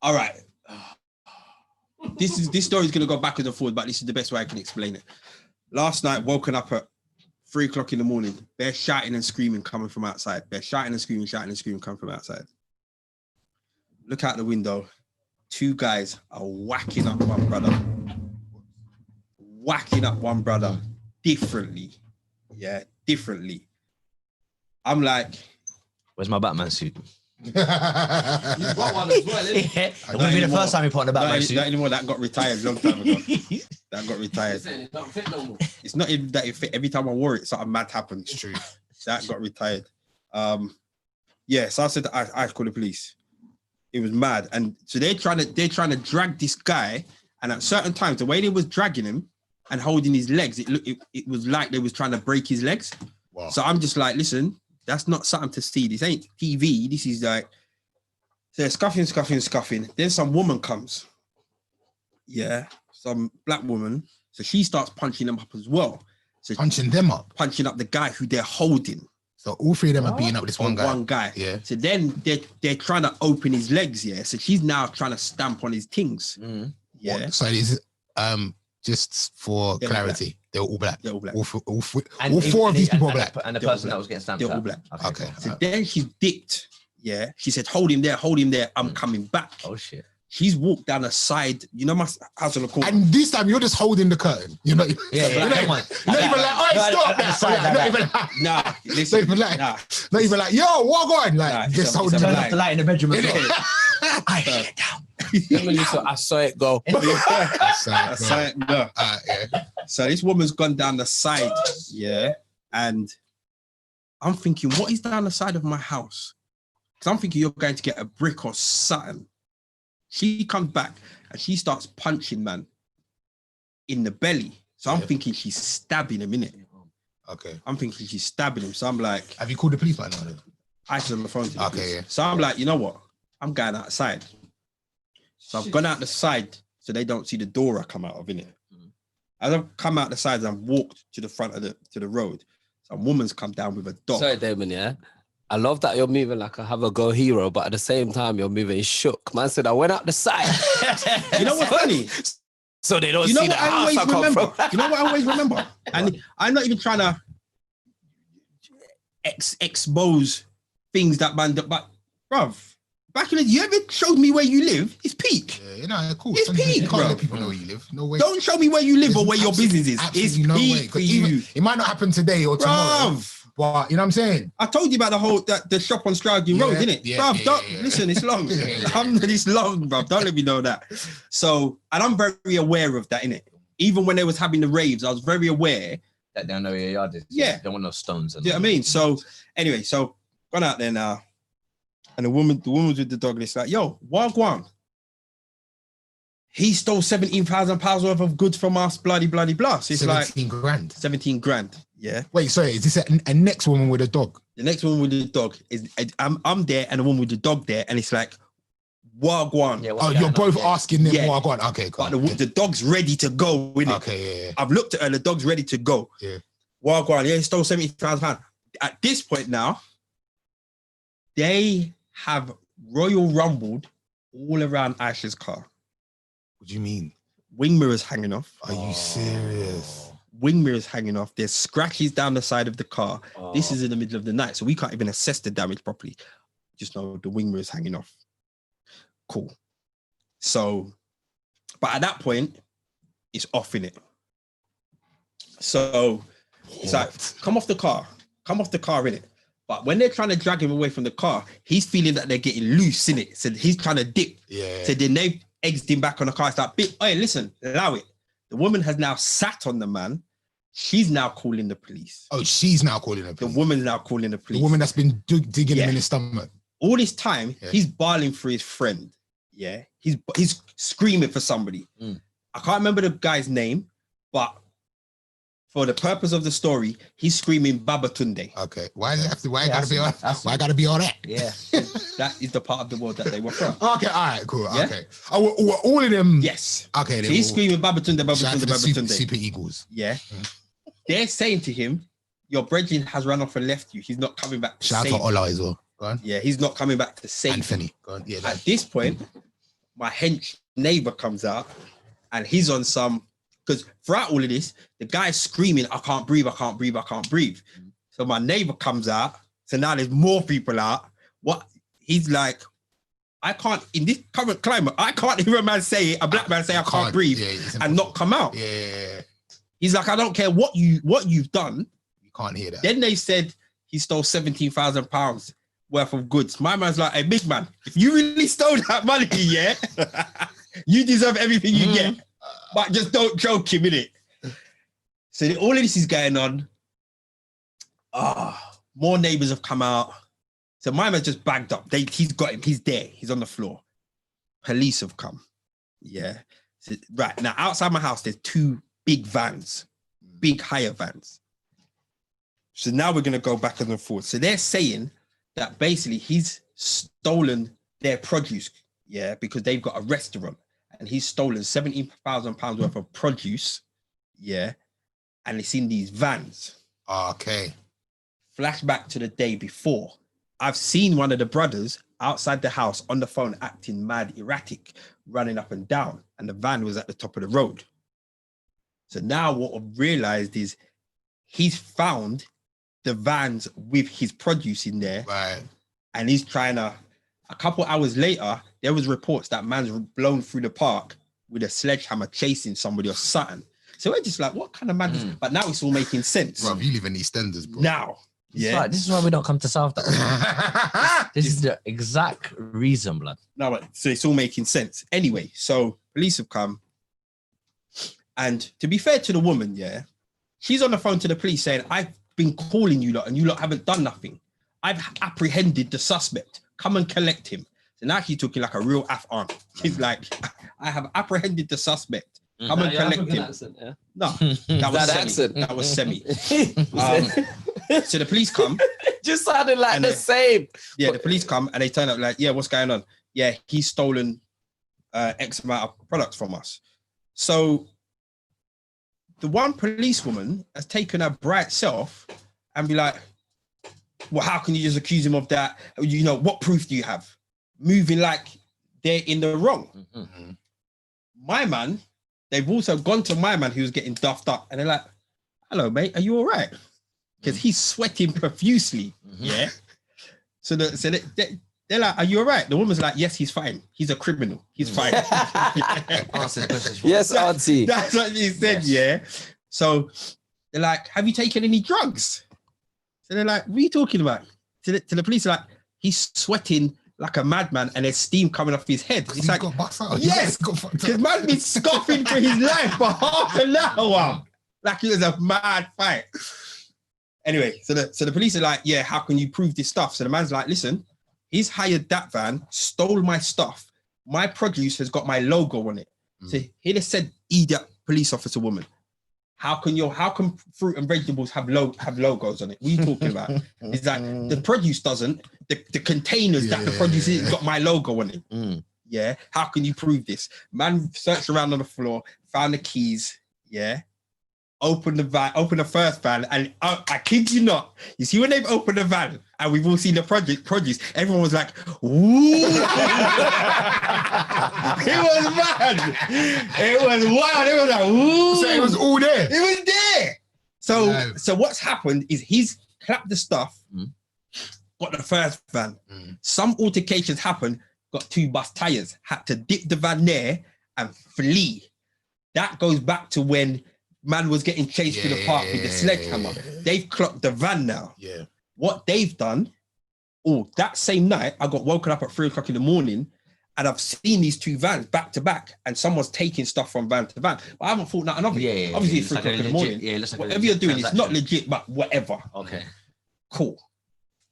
S1: All right. This story is gonna go backwards and forwards, but this is the best way I can explain it. Last night, woken up at 3 o'clock in the morning. They're shouting and screaming coming from outside. They're shouting and screaming coming from outside. Look out the window. 2 guys are whacking up one brother differently. Yeah, differently. I'm like,
S3: where's my Batman suit?
S4: You've got one as well, innit?
S3: Yeah. It wouldn't be the first time you put on the Batman suit.
S1: Not anymore. That got retired a long time ago. That got retired.
S4: It's not fit no more.
S1: It's not even that it fit. Every time I wore it, something mad happened.
S2: It's true.
S1: That got retired. Yeah, so I said I call the police. It was mad. And so they're trying to drag this guy. And at certain times, the way they was dragging him and holding his legs, it was like they was trying to break his legs.
S2: Wow.
S1: So I'm just like, listen, that's not something to see. This ain't TV. This is like, so they're scuffing. Then some woman comes. Yeah, some black woman. So she starts punching them up as well. So
S2: Punching them up.
S1: punching up the guy who they're holding.
S2: So all 3 of them are beating up this one guy.
S1: One guy.
S2: Yeah.
S1: So then they're trying to open his legs. Yeah. So she's now trying to stamp on his things.
S3: Mm.
S1: Yeah.
S2: What? So is just for
S1: They're
S2: clarity, they're all black.
S1: They're all black.
S2: All 4
S3: And
S2: of these people are black.
S3: And the
S1: They're all
S3: person that was getting stamped
S1: They're all
S3: out.
S1: black.
S2: Okay.
S1: So then she dipped. Yeah. She said, hold him there. I'm coming back.
S3: Oh shit.
S1: She's walked down the side. You know my house on the corner.
S2: And this time you're just holding the curtain. You're not.
S3: Yeah,
S2: You're
S3: come on.
S2: not even like, oh, stop that. Not even like,
S1: Nah, listen.
S2: not even like,
S1: Nah.
S2: not even like, yo, what on? Like,
S1: Nah,
S2: just
S1: it's a-
S2: holding
S1: it's a
S2: the
S3: Turn
S1: lie.
S3: off the light in the bedroom as well.
S1: Innit?
S3: I get down.
S4: I saw it go.
S1: That's right. No.
S2: Yeah.
S1: So this woman's gone down the side, yeah, and I'm thinking, what is down the side of my house? Because I'm thinking you're going to get a brick or something. She comes back and she starts punching man in the belly. So I'm
S2: Yeah.
S1: thinking she's stabbing him, innit?
S2: Okay.
S1: I'm thinking she's stabbing him. So I'm like,
S2: Have you called the police by now? Then?
S1: I was on the phone to the
S2: Okay,
S1: police.
S2: yeah.
S1: So I'm like, you know what? I'm going outside. So I've gone out the side so they don't see the door I come out of, innit? As I've come out the side, I've walked to the front of the road. Some woman's come down with a dog.
S4: Sorry, Damon, yeah? I love that you're moving like a have-a-go hero, but at the same time, you're moving shook. Man said, I went out the side.
S1: You know what's funny?
S4: So they don't
S1: You know
S4: see the
S1: what I
S4: house
S1: always
S4: I come
S1: remember?
S4: from.
S1: You know what I always remember? And I'm not even trying to expose things that man, but bruv, back in the you ever showed me where you live? It's peak.
S2: Yeah, you know, cool.
S1: It's peak,
S2: You can't
S1: bro.
S2: let people know where you live. No way.
S1: Don't show me where you live or where your business is. It's
S2: Absolutely no way.
S1: peak
S2: 'Cause
S1: for
S2: even-
S1: you.
S2: It might not happen today or tomorrow.
S1: Bruv.
S2: But you know what I'm saying?
S1: I told you about the shop on Stroudgy Road,
S2: Yeah,
S1: didn't it?
S2: yeah,
S1: Bruv,
S2: yeah,
S1: don't
S2: yeah.
S1: listen, it's long.
S2: Yeah.
S1: It's long, bruv. Don't let me know that. So, and I'm very aware of that, innit? Even when they was having the raves, I was very aware.
S3: That they don't know where your yard is.
S1: Yeah.
S3: They don't want no stones.
S1: Do you know what I mean? So anyway, so gone out there now. And the woman was with the dog, and it's like, yo, Wagwan. He stole £17,000 worth of goods from us, bloody blah. So it's
S2: 17 grand.
S1: 17 grand. Yeah.
S2: Wait, sorry, is this a next woman with a dog?
S1: The next one with the dog is I'm there and the one with the dog there, and it's like Wagwan.
S3: Yeah, what's
S2: Oh,
S3: going
S2: you're
S3: on?
S2: both
S3: Yeah.
S2: asking them.
S1: Yeah.
S2: Oh, go on. Okay,
S1: But
S2: cool.
S1: the dog's ready to go with it.
S2: Okay, yeah.
S1: I've looked at her, the dog's ready to go.
S2: Yeah.
S1: Wagwan, yeah, he stole £70,000. At this point now, they have Royal Rumbled all around Aisha's car.
S2: What do you mean?
S1: Wing mirrors hanging off.
S2: Are you serious?
S1: Wing mirrors hanging off. There's scratches down the side of the car.
S3: Oh.
S1: This is in the middle of the night, so we can't even assess the damage properly. Just know the wing mirrors hanging off. Cool. So, but at that point, it's off in it. So it's like, come off the car in it. But when they're trying to drag him away from the car, he's feeling that they're getting loose in it. So he's trying to dip.
S2: Yeah.
S1: So then they exited him back on the car. It's like, hey, listen, allow it. The woman has now sat on the man. She's now calling the police.
S2: Oh, she's now calling the
S1: The
S2: police.
S1: woman's now calling the
S2: The
S1: police.
S2: woman that's been digging
S1: Yeah.
S2: him in his stomach.
S1: All this time,
S2: Yeah.
S1: he's bawling for his friend. Yeah, he's screaming for somebody.
S3: Mm.
S1: I can't remember the guy's name, but for the purpose of the story, he's screaming Babatunde.
S2: Okay. Why does it have to? Why
S3: Yeah,
S2: gotta be all?
S3: that's-
S2: Why gotta be all that?
S3: Yeah.
S1: That is the part of the world that they were from.
S2: Okay. All right. Cool.
S1: Yeah?
S2: Okay. Oh, were all of them.
S1: Yes.
S2: Okay.
S1: So he's screaming Babatunde,
S2: Shout out
S1: Babatunde,
S2: to the super,
S1: Babatunde.
S2: super Eagles.
S1: Yeah. They're saying to him, your brethren has run off and left you. He's not coming back to
S2: Shout out
S1: save
S2: to
S1: you.
S2: Ola as well. Go on.
S1: Yeah, he's not coming back to save you.
S2: Anthony. Go on. Yeah.
S1: At this point, my hench neighbor comes out and he's on some because throughout all of this, the guy's screaming, I can't breathe, I can't breathe, I can't breathe. So my neighbor comes out. So now there's more people out. What he's like, I can't, in this current climate, I can't hear a man say, a black man say, I can't breathe and not come out.
S2: Yeah.
S1: He's like, I don't care what you've done.
S2: You can't hear that.
S1: Then they said he stole £17,000 worth of goods. My man's like, hey, big man, if you really stole that money, yeah, you deserve everything you get. But just don't choke him, innit? So all of this is going on. More neighbors have come out. So my man's just bagged up. He's got him. He's there. He's on the floor. Police have come. Yeah. So, right. Now, outside my house, there's 2 big vans, big hire vans. So now we're going to go back and forth. So they're saying that basically he's stolen their produce, yeah, because they've got a restaurant and he's stolen £17,000 worth of produce, yeah, and it's in these vans.
S2: Okay.
S1: Flashback to the day before. I've seen one of the brothers outside the house on the phone acting mad erratic, running up and down, and the van was at the top of the road. So now what I've realized is he's found the vans with his produce in there.
S2: Right.
S1: And he's trying to, a couple hours later, there was reports that man's blown through the park with a sledgehammer chasing somebody or something. So we're just like, what kind of man is, but now it's all making sense.
S2: Bro, you live in EastEnders, bro.
S1: Now. Yeah.
S3: Like, this is why we don't come to South. This is the exact reason, blood.
S1: No, but so it's all making sense. Anyway, so police have come. And to be fair to the woman, yeah, she's on the phone to the police saying, I've been calling you lot and you lot haven't done nothing. I've apprehended the suspect. Come and collect him. So now she's talking like a real Afghan. She's like, I have apprehended the suspect. Come and collect him.
S4: Accent, yeah?
S1: No, that was semi.
S4: accent.
S1: That was semi. So the police come.
S4: Just sounded like
S1: And
S4: the
S1: they-
S4: same.
S1: Yeah, the police come and they turn up like, yeah, what's going on? Yeah, he's stolen X amount of products from us. So the one policewoman has taken her bright self and be like, well, how can you just accuse him of that? You know, what proof do you have? Moving like they're in the wrong.
S3: Mm-hmm.
S1: My man, they've also gone to my man who was getting duffed up and they're like, hello, mate, are you all right? Because he's sweating profusely. Yeah. So they're like, are you all right? The woman's like, yes, he's fine. He's a criminal. He's fine.
S3: Answer the question.
S4: Yes, Auntie.
S1: That's what she said, yeah. So they're like, have you taken any drugs? So they're like, what are you talking about? To the police, like, he's sweating like a madman and there's steam coming off his head. It's like,
S2: got bust out.
S1: yes, because man's been scoffing for his life for half an hour. Like it was a mad fight. Anyway, so the police are like, yeah, how can you prove this stuff? So the man's like, listen, he's hired that van, stole my stuff. My produce has got my logo on it. So he just said, idiot police officer woman. How can fruit and vegetables have logos on it? What are you talking about? It's like the produce doesn't. The containers that the produce is got my logo on it. Yeah. How can you prove this? Man searched around on the floor, found the keys. Yeah. Opened the first van, and I kid you not, you see when they've opened the van and we've all seen the produce, everyone was like, ooh. It was mad. It was wild. It was like, ooh.
S2: So it was all there.
S1: It was there. So what's happened is he's clapped the stuff, got the first van. Some altercations happened, got 2 bus tires, had to dip the van there and flee. That goes back to when man was getting chased through the park with the sledgehammer. They've clocked the van now.
S2: Yeah.
S1: What they've done, that same night, I got woken up at 3 o'clock in the morning and I've seen these 2 vans back to back and someone's taking stuff from van to van. But I haven't thought nothing of it.
S3: Yeah.
S1: Obviously, it's 3 o'clock in the morning.
S3: Yeah, looks like
S1: whatever you're doing, it's not legit, but whatever.
S3: Okay.
S1: Cool.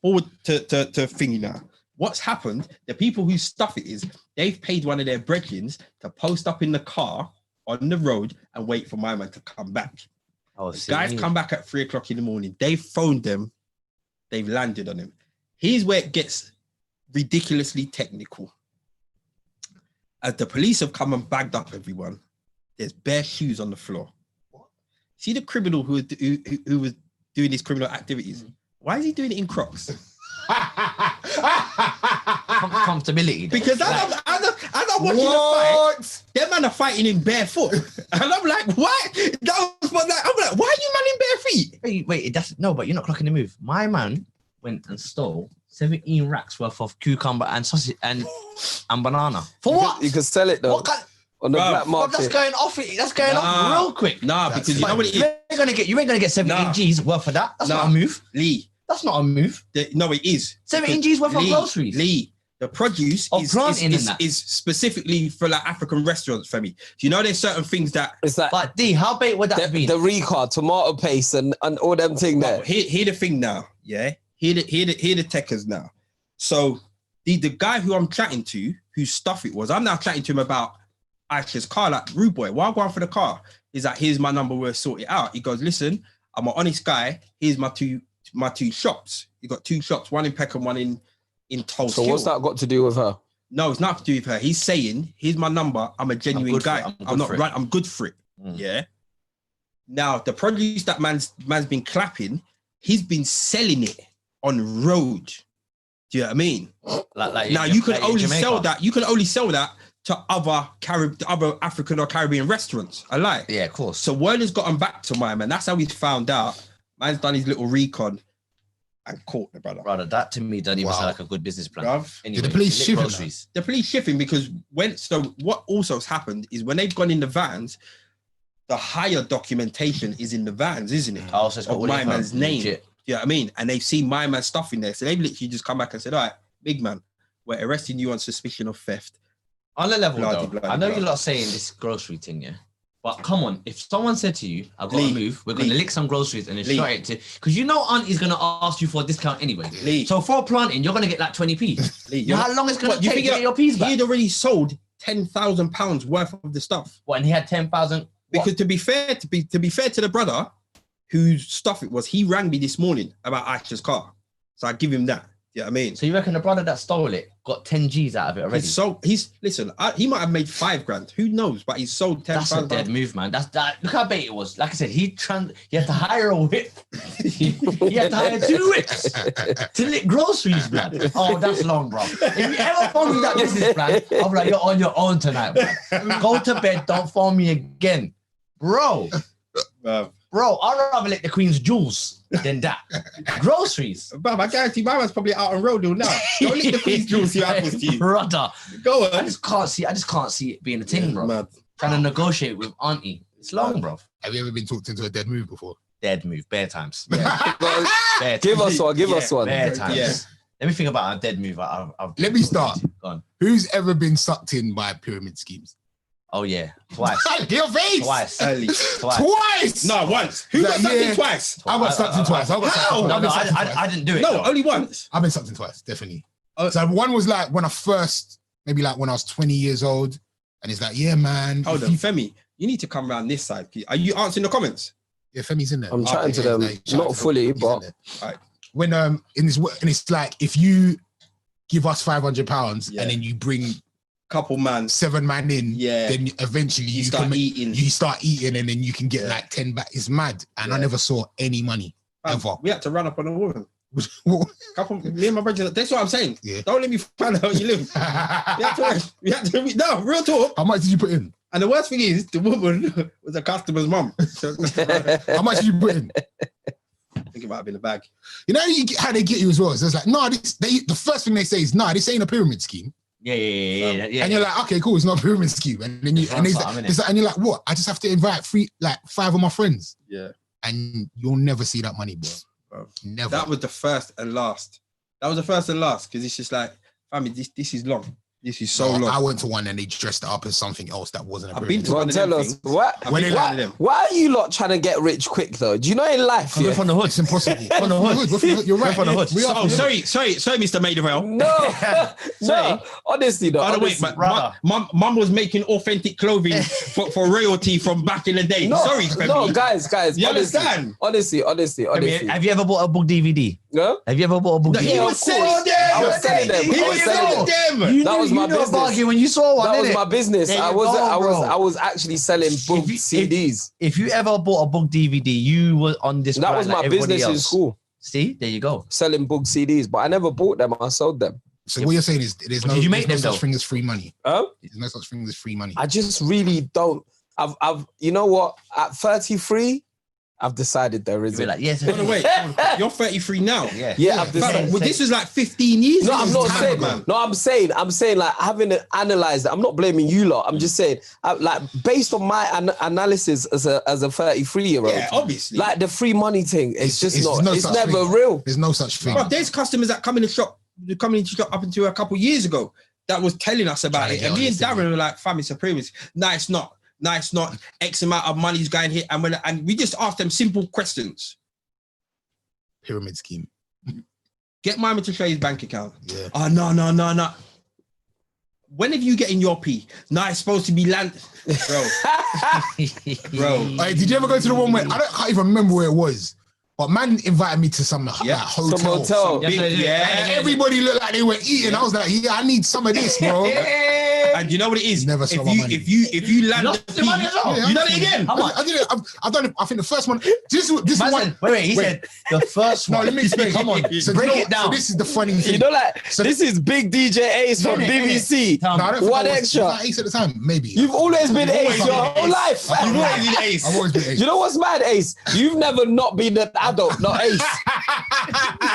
S1: Forward to thingy now. What's happened, the people whose stuff it is, they've paid one of their brethren to post up in the car on the road and wait for my man to come back.
S3: Oh,
S1: Guys come back at 3 o'clock in the morning. They've phoned them. They've landed on him. Here's where it gets ridiculously technical. As the police have come and bagged up everyone, there's bare shoes on the floor. What? See the criminal who was doing these criminal activities? Why is he doing it in Crocs?
S3: Comfortability.
S1: Because as I'm watching the fight, them man are fighting in barefoot. And I'm like, what? That was for that. I'm like, why are you man in bare feet?
S3: Wait, that's no, but you're not clocking the move. My man went and stole 17 racks worth of cucumber and sausage and banana. For what?
S4: You can sell it though.
S3: What kind?
S4: On the
S1: Bruv,
S4: black
S3: But
S4: market.
S3: that's going off it. That's going off real quick.
S1: Nah,
S2: That's
S1: because you know what it
S3: You
S1: is?
S3: ain't gonna get 17 G's worth of that. That's not a move.
S1: Lee.
S3: That's not a move.
S1: No, it is.
S3: 17 G's worth of groceries.
S1: Lee, the produce
S3: Of planting and that.
S1: is specifically for like African restaurants, Femi. Do you know there's certain things that
S4: It's like
S3: But D, how big would that be?
S4: the Ricard, tomato paste, and all them thing there.
S1: Well, hear the thing now, yeah. Hear the techers now. So the guy who I'm chatting to, whose stuff it was, I'm now chatting to him about Aisha's car. Like, rude boy, while going for the car, he's like, here's my number, we'll sort it out. He goes, listen, I'm an honest guy. Here's my two shops. You got 2 shops, one in Peckham, one in Tulsa.
S4: So what's that got to do with her?
S1: No, it's nothing to do with her. He's saying, here's my number. I'm a genuine
S3: good for
S1: guy.
S3: it.
S1: I'm not right. I'm good for it. Yeah. Now, the produce that man's been clapping, he's been selling it on road. Do you know what I mean?
S3: Like
S1: Now you can
S3: like
S1: only
S3: Jamaica.
S1: sell that. You can only sell that to other African or Caribbean restaurants. I lie.
S3: Yeah, of course.
S1: So word has gotten back to my man. That's how he's found out. Man's done his little recon and caught the brother.
S3: Brother, that to me doesn't even
S2: Wow.
S3: sound like a good business plan.
S1: Bruv.
S3: Anyway,
S2: Did the police
S3: lit
S2: shift him?
S3: groceries.
S1: The police shifting because what also has happened is when they've gone in the vans, the higher documentation is in the vans, isn't it?
S3: Oh, so it's got
S1: Of
S3: all
S1: my
S3: the
S1: man's name.
S3: legit.
S1: You know what I mean? And they've seen my man's stuff in there. So they've literally just come back and said, all right, big man, we're arresting you on suspicion of theft.
S3: On the level,
S1: Bloody,
S3: though,
S1: bloody,
S3: I know
S1: bloody.
S3: you're not saying this grocery thing, yeah? But come on, if someone said to you, I've got to
S1: Lee,
S3: move, we're going to
S1: Lee.
S3: lick some groceries and then
S1: Lee.
S3: shot it to... Because you know Auntie's going to ask you for a discount anyway.
S1: Lee.
S3: So for planting, you're going to get like 20p.
S1: Lee,
S3: You know how long it's going to take to get your peas back?
S1: He'd already sold £10,000 worth of the stuff.
S3: What, and he had 10,000...
S1: Because to be fair to the brother whose stuff it was, he rang me this morning about Aisha's car. So I give him that. You know what I mean?
S3: So you reckon the brother that stole it got 10 G's out of it already?
S1: He might have made $5,000. Who knows? But he's sold
S3: That's a dead
S1: £10,000.
S3: move, man. Look how bait it was. Like I said, he had to hire a whip. he had to hire 2 whips to lick groceries, blood. Oh, that's long, bro. If you ever phone me that business plan, I'll be like, you're on your own tonight, bro. Go to bed, don't phone me again. Bro, I'd rather lick the Queen's jewels than that. Groceries.
S1: But I guarantee my man's probably out on road now. Don't lick the Queen's jewels, see what happens to you.
S3: Brother,
S1: Go
S3: I
S1: on.
S3: just can't see it being a thing, bro.
S1: Mad.
S3: Trying to negotiate with Auntie. It's long, bro.
S2: Have you ever been talked into a dead move before?
S3: Dead move, bare times.
S4: Guys,
S3: Bare
S4: give
S3: times.
S4: us one. Give us one.
S3: Bare times.
S1: Yeah.
S3: Let me think about a dead move. I've
S2: Let me start.
S3: Go on.
S2: Who's ever been sucked in by pyramid schemes?
S3: Oh yeah, twice.
S2: Your face.
S3: Twice.
S1: Early.
S2: Twice.
S1: No, once. Who got
S2: Like,
S1: sucked in
S2: yeah.
S1: twice?
S2: I got sucked in twice. I got sucked in
S3: No,
S2: twice.
S3: I didn't do it.
S1: No,
S3: though.
S1: only once.
S2: I've been sucked in twice, definitely.
S1: Oh.
S2: So one was like when I first, maybe like when I was 20 years old, and it's like, yeah, man.
S1: Hold on, Femi, you need to come around this side. Are you answering the comments?
S2: Yeah, Femi's in there.
S4: I'm chatting to
S2: yeah,
S4: them,
S2: no, he's chatting
S4: not
S2: to
S4: fully,
S2: Femi's
S4: but-
S2: in there.
S1: Alright.
S2: When and it's like if you give us £500
S1: Yeah.
S2: and then you bring
S1: Couple man.
S2: 7 man in,
S1: Yeah.
S2: then eventually
S1: You
S2: you
S1: start
S2: can
S1: eating.
S2: you start eating and then you can get
S1: Yeah.
S2: like 10 back. It's mad. And I
S1: Yeah.
S2: never saw any money ever.
S1: We had to run up on a woman. Couple, me and my brother. That's what I'm saying.
S2: Yeah.
S1: Don't let me find out where you live. We had to. No, real talk.
S2: How much did you put in?
S1: And the worst thing is, the woman was a customer's mum. So,
S2: How much did you put in?
S1: I think it might have been a bag.
S2: You know how they get you as well. So it's like, no, the first thing they say is, no, this ain't a pyramid scheme.
S3: Yeah.
S2: And you're like, okay, cool, it's not a pyramid scheme. And then you,
S3: It's
S2: and,
S3: rough,
S2: it's like, and you're like, what? I just have to invite 5 of my friends,
S1: Yeah.
S2: and you'll never see that money, bro.
S1: Bro.
S2: Never.
S1: That was the first and last. That was the first and last because it's just like, family, this is long. This is so
S2: No,
S1: long.
S2: I went to one and they dressed it up as something else that wasn't a
S1: I've
S2: pyramid.
S1: been to
S4: Go
S1: one
S4: on,
S1: of
S4: tell
S1: them
S4: us
S1: things.
S4: what.
S1: I've
S2: When
S1: been
S2: it-
S1: to one of them.
S4: Why are you lot trying to get rich quick though? Do you know in life?
S3: We're
S4: Yeah?
S3: from the hood.
S2: It's impossible.
S3: From the hood.
S2: We're from the hood. You're right.
S3: from the hood.
S2: We are
S1: Oh,
S2: from the hood.
S1: sorry, Mr. Maidavale.
S4: No, no. Honestly, though.
S1: By the way,
S4: honestly.
S3: brother.
S1: mum was making authentic clothing for royalty from back in the day.
S4: No,
S1: Sorry, Femi.
S4: no, guys.
S1: You
S4: honestly,
S1: understand?
S4: honestly.
S3: Have you ever bought a book DVD?
S4: No?
S3: Have you ever bought a book
S1: No,
S3: DVD?
S1: he
S4: Yeah,
S1: was
S4: of
S1: selling
S4: course.
S1: them.
S4: I was selling them.
S1: He
S4: I was
S1: was
S4: selling
S1: selling them.
S3: You
S4: That
S3: knew,
S4: was my
S3: you knew a
S4: business.
S3: bargain when you saw one.
S4: That was
S3: innit?
S4: my business.
S3: There
S4: I
S3: you
S4: was,
S3: go,
S4: I was,
S3: bro.
S4: I was actually selling book
S3: If you-
S4: CDs.
S3: If you ever bought a book DVD, you were on this.
S4: That
S3: grind
S4: was
S3: like
S4: my
S3: everybody
S4: business in
S3: else.
S4: school,
S3: See, there you go.
S4: selling book CDs. But I never bought them. I sold them.
S2: So what you're saying is there's
S3: But
S2: no,
S3: did you make
S2: there's no
S3: them,
S2: such
S3: though?
S2: thing as free money.
S4: Huh?
S2: There's no such thing as free money.
S4: I just really don't. I've, you know what? At 33, I've decided there
S3: You'll be
S4: isn't.
S3: like, yes.
S1: No, wait, you're 33 now.
S3: Yeah.
S4: Yeah, I've
S1: Fam,
S4: decided.
S1: well, this was like 15 years
S4: No,
S1: ago.
S4: I'm not
S1: Time
S4: saying.
S1: ago.
S4: No, I'm saying like having analyzed it. I'm not blaming you lot. I'm just saying like based on my analysis as a 33-year-old.
S1: Yeah, obviously.
S4: Like the free money thing, it's just not.
S2: no
S4: It's
S2: such
S4: never
S2: thing.
S4: real.
S2: There's no such thing.
S1: Bro, there's customers that come in the shop up until a couple years ago that was telling us about it. And me and Darren were like, fam, it's a pyramid. No, it's not. No, it's not. X amount of money is going here. And we just asked them simple questions.
S2: Pyramid scheme.
S1: Get Mama to show his bank account.
S2: Yeah.
S1: Oh, no. When have you getting your P? No, it's supposed to be land. Bro.
S2: Hey, did you ever go to the one where I can't even remember where it was, but man invited me to some hotel.
S4: Some hotel.
S1: Yeah.
S2: Everybody looked like they were eating. I was like, yeah, I need some of this, bro.
S1: And you know what it is?
S2: Never saw my money.
S1: If you land
S3: Lost
S1: the
S3: the
S1: P,
S3: money as well.
S1: you done it again.
S3: How much?
S2: I did it. I've done it. I think the first one. This is
S3: Man
S2: one.
S3: said, wait, he said the first
S2: No,
S3: one.
S2: let me explain.
S3: Come on,
S2: So
S3: break
S2: you know,
S3: it down.
S2: So this is the funny thing.
S4: You know, like
S2: So
S4: this is big DJ Ace from BBC.
S3: Tell
S2: No, I
S3: me.
S2: don't think
S4: What
S2: I was-
S4: extra?
S2: Was I Ace at the time? Maybe.
S4: You've always been Ace your whole
S2: Ace.
S4: life.
S2: I've
S1: You've always been Ace.
S2: I've always been Ace.
S4: You know what's mad, Ace? You've never not been an adult, not Ace.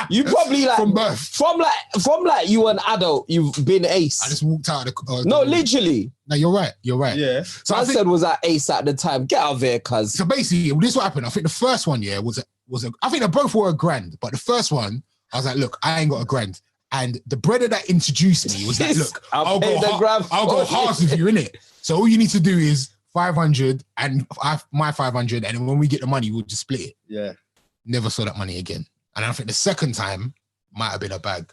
S4: You probably like
S2: From birth.
S4: from like you were an adult, you've been Ace.
S2: I just walked out of the.
S4: No, literally.
S2: No, you're right. You're right.
S1: Yeah.
S2: So
S4: I
S2: I think,
S4: said was that Ace at the time. Get out of here, cuz.
S2: so basically, this is what happened. I think the first one, was a. I think they both were a grand, but the first one, I was like, look, I ain't got a grand. And the brother that introduced me was like, look,
S4: I'll pay the grand
S2: I'll go
S4: for
S2: halves with you, innit? So all you need to do is 500 and my 500, and then when we get the money, we'll just split it.
S1: Yeah.
S2: Never saw that money again. And I think the second time might have been a bag.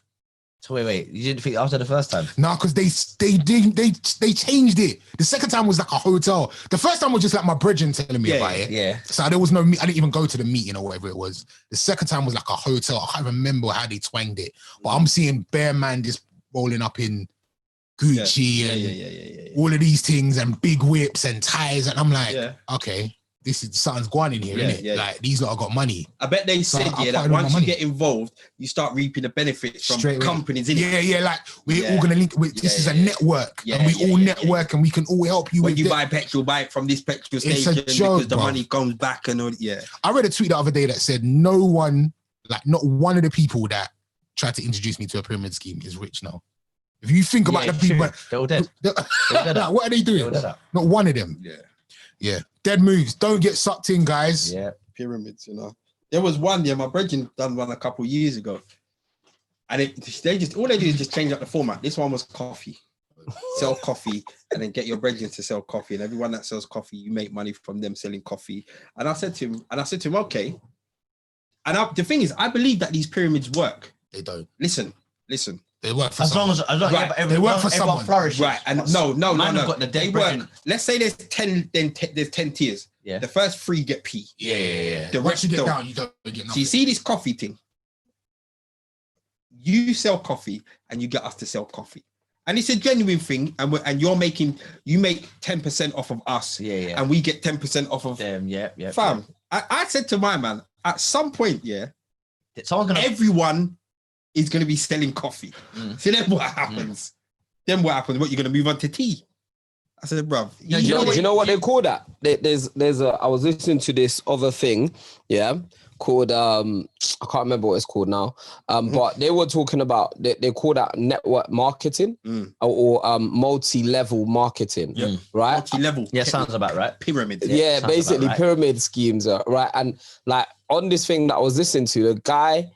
S3: So wait, you didn't think after the first time?
S2: No, because they changed it. The second time was like a hotel. The first time was just like my brethren telling me about it.
S3: Yeah.
S2: So there was no, I didn't even go to the meeting or whatever it was. The second time was like a hotel. I can't remember how they twanged it, but I'm seeing Bear Man just rolling up in Gucci and all of these things and big whips and ties, and I'm like, okay, this is something's going in here, innit?
S1: Yeah.
S2: Like these lot have got money.
S1: I bet they said
S2: I
S1: that
S2: put in all my
S1: once you
S2: money.
S1: get involved, you start reaping the benefits from
S2: Straight away.
S1: companies. Innit?
S2: Yeah, like we're all gonna link. This is a network,
S1: Yeah,
S2: and we all
S1: yeah.
S2: network, and we can all help you
S1: When
S2: with
S1: you
S2: the-
S1: buy petrol, buy it from this petrol
S2: It's a
S1: station
S2: joke,
S1: because the
S2: bro.
S1: money comes back and all. Yeah.
S2: I read a tweet the other day that said not one of the people that tried to introduce me to a pyramid scheme is rich now. If you think about the people,
S3: They're all dead.
S2: what are they
S3: They're all
S2: doing?
S3: dead up.
S2: Not one of them. Yeah. Dead moves. Don't get sucked in, guys.
S3: Yeah.
S1: Pyramids, you know. There was one, my brethren done one a couple of years ago. And all they do is just change up the format. This one was coffee. Sell coffee and then get your brethren to sell coffee. And everyone that sells coffee, you make money from them selling coffee. And I said to him, okay. And the thing is, I believe that these pyramids work.
S2: They don't.
S1: Listen.
S2: They work for
S3: As long
S2: someone.
S3: as
S2: They work for someone.
S3: flourishes.
S1: Right. And no.
S3: Man have got the
S1: They
S3: dead
S1: work.
S3: brethren.
S1: Let's say there's 10, there's 10 tiers.
S3: Yeah.
S1: The first 3 get P.
S2: Yeah.
S1: The
S2: Once you get
S1: rest
S2: down, you don't get
S1: So
S2: nothing.
S1: you see this coffee thing? You sell coffee and you get us to sell coffee. And it's a genuine thing. And you make 10% off of us.
S3: Yeah.
S1: And we get 10% off of
S3: Them, yeah.
S1: fam. I said to my man, at some point,
S3: Someone's gonna
S1: everyone is going to be selling coffee. So then what happens? Then what happens? What, you're going to move on to tea? I said, bruv.
S4: Do you know what they call that? I was listening to this other thing, called I can't remember what it's called now. But they were talking about they call that network marketing or multi-level marketing, right?
S1: Multi-level.
S3: Yeah, sounds about right.
S1: Pyramids.
S4: Yeah,
S3: sounds
S4: basically
S3: about right.
S4: pyramid schemes, right? And like on this thing that I was listening to, the guy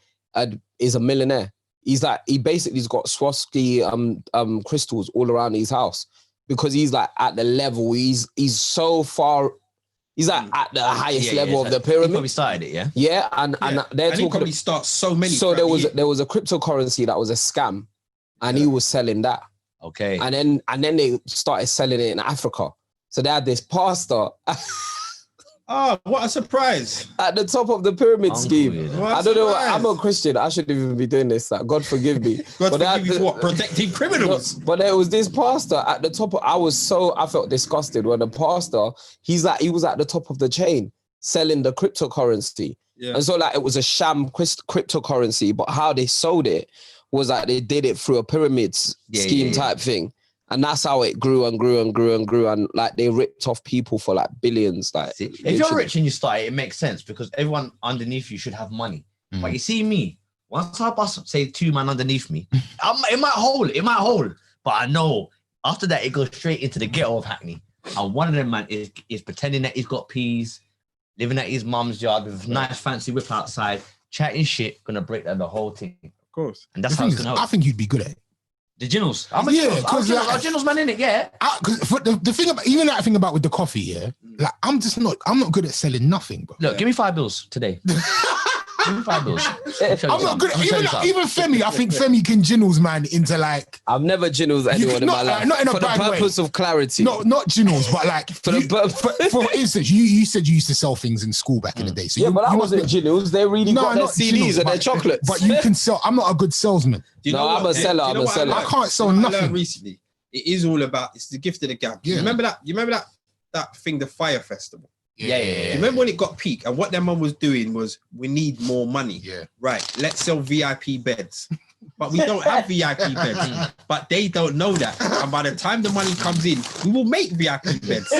S4: is a millionaire. He basically's got Swarovski crystals all around his house because he's like at the level. He's so far. He's like at the highest level of the
S3: He
S4: pyramid.
S3: probably started it, yeah.
S4: Yeah, and they're
S1: And he
S4: talking.
S1: probably starts so many.
S4: So
S1: throughout the
S4: there
S1: year.
S4: was a cryptocurrency that was a scam, and he was selling that.
S3: Okay.
S4: And then they started selling it in Africa. So they had this pastor
S1: Oh, what a surprise.
S4: at the top of the pyramid
S3: Uncle,
S4: scheme.
S3: yeah.
S1: What a
S4: I don't know.
S1: surprise.
S4: I'm a Christian. I shouldn't even be doing this. Like, God forgive me.
S1: God
S4: But
S1: forgive you for what? Protecting criminals.
S4: But there was this pastor at the top. I felt disgusted when the pastor, he was at the top of the chain selling the cryptocurrency.
S1: Yeah.
S4: And so like it was a sham cryptocurrency, but how they sold it was like they did it through a pyramid scheme type thing. And that's how it grew and grew and grew and grew. And like they ripped off people for like billions. Like
S3: See, if you're rich and you start it makes sense because everyone underneath you should have money. But you see me, once I bust, say 2 man underneath me, it might hold. But I know after that, it goes straight into the ghetto of Hackney. And one of them, man, is pretending that he's got peas, living at his mum's yard with a nice fancy whip outside, chatting shit, gonna break down the whole thing.
S1: Of course.
S3: And that's how it's gonna help.
S2: I think you'd be good at it.
S3: The Ginnels. I'm a
S2: Yeah,
S3: Ginnels. I'm a
S2: 'cause,
S3: Ginnels.
S2: like-
S3: I'm a Ginnels man in it, yeah.
S2: Because the thing about even that thing about with the coffee, yeah, like I'm not good at selling nothing, bro.
S3: Look, give me $5 today. Give me $5.
S2: I'm not good at even Femi. I think Femi can Ginnels man into like
S4: I've never Ginnels anyone in my life.
S2: not in a
S4: for the
S2: bad way.
S4: purpose of clarity.
S2: not Ginnels, but like
S4: For the
S2: for instance, you said you used to sell things in school back in the day. So
S4: yeah,
S2: you,
S4: but that
S2: you
S4: wasn't
S2: must-
S4: Ginnels. They really got their
S2: not
S4: CDs
S2: Ginnels,
S4: and their
S2: but-
S4: chocolates.
S2: But you can sell. I'm not a good salesman.
S1: Do you
S4: No,
S1: know
S4: I'm
S1: what?
S4: a seller,
S1: Do you
S4: I'm
S1: know
S4: a
S1: what
S4: seller.
S1: learned?
S2: I can't sell
S1: You know what I
S2: nothing.
S1: learned recently, it is all about, it's the gift of the gab.
S2: Yeah.
S1: You remember that thing, the Fire Festival?
S3: Yeah.
S1: You remember when it got peak and what their mum was doing was, we need more money.
S2: Yeah.
S1: Right, let's sell VIP beds. But we don't have VIP beds. But they don't know that. And by the time the money comes in, we will make VIP beds.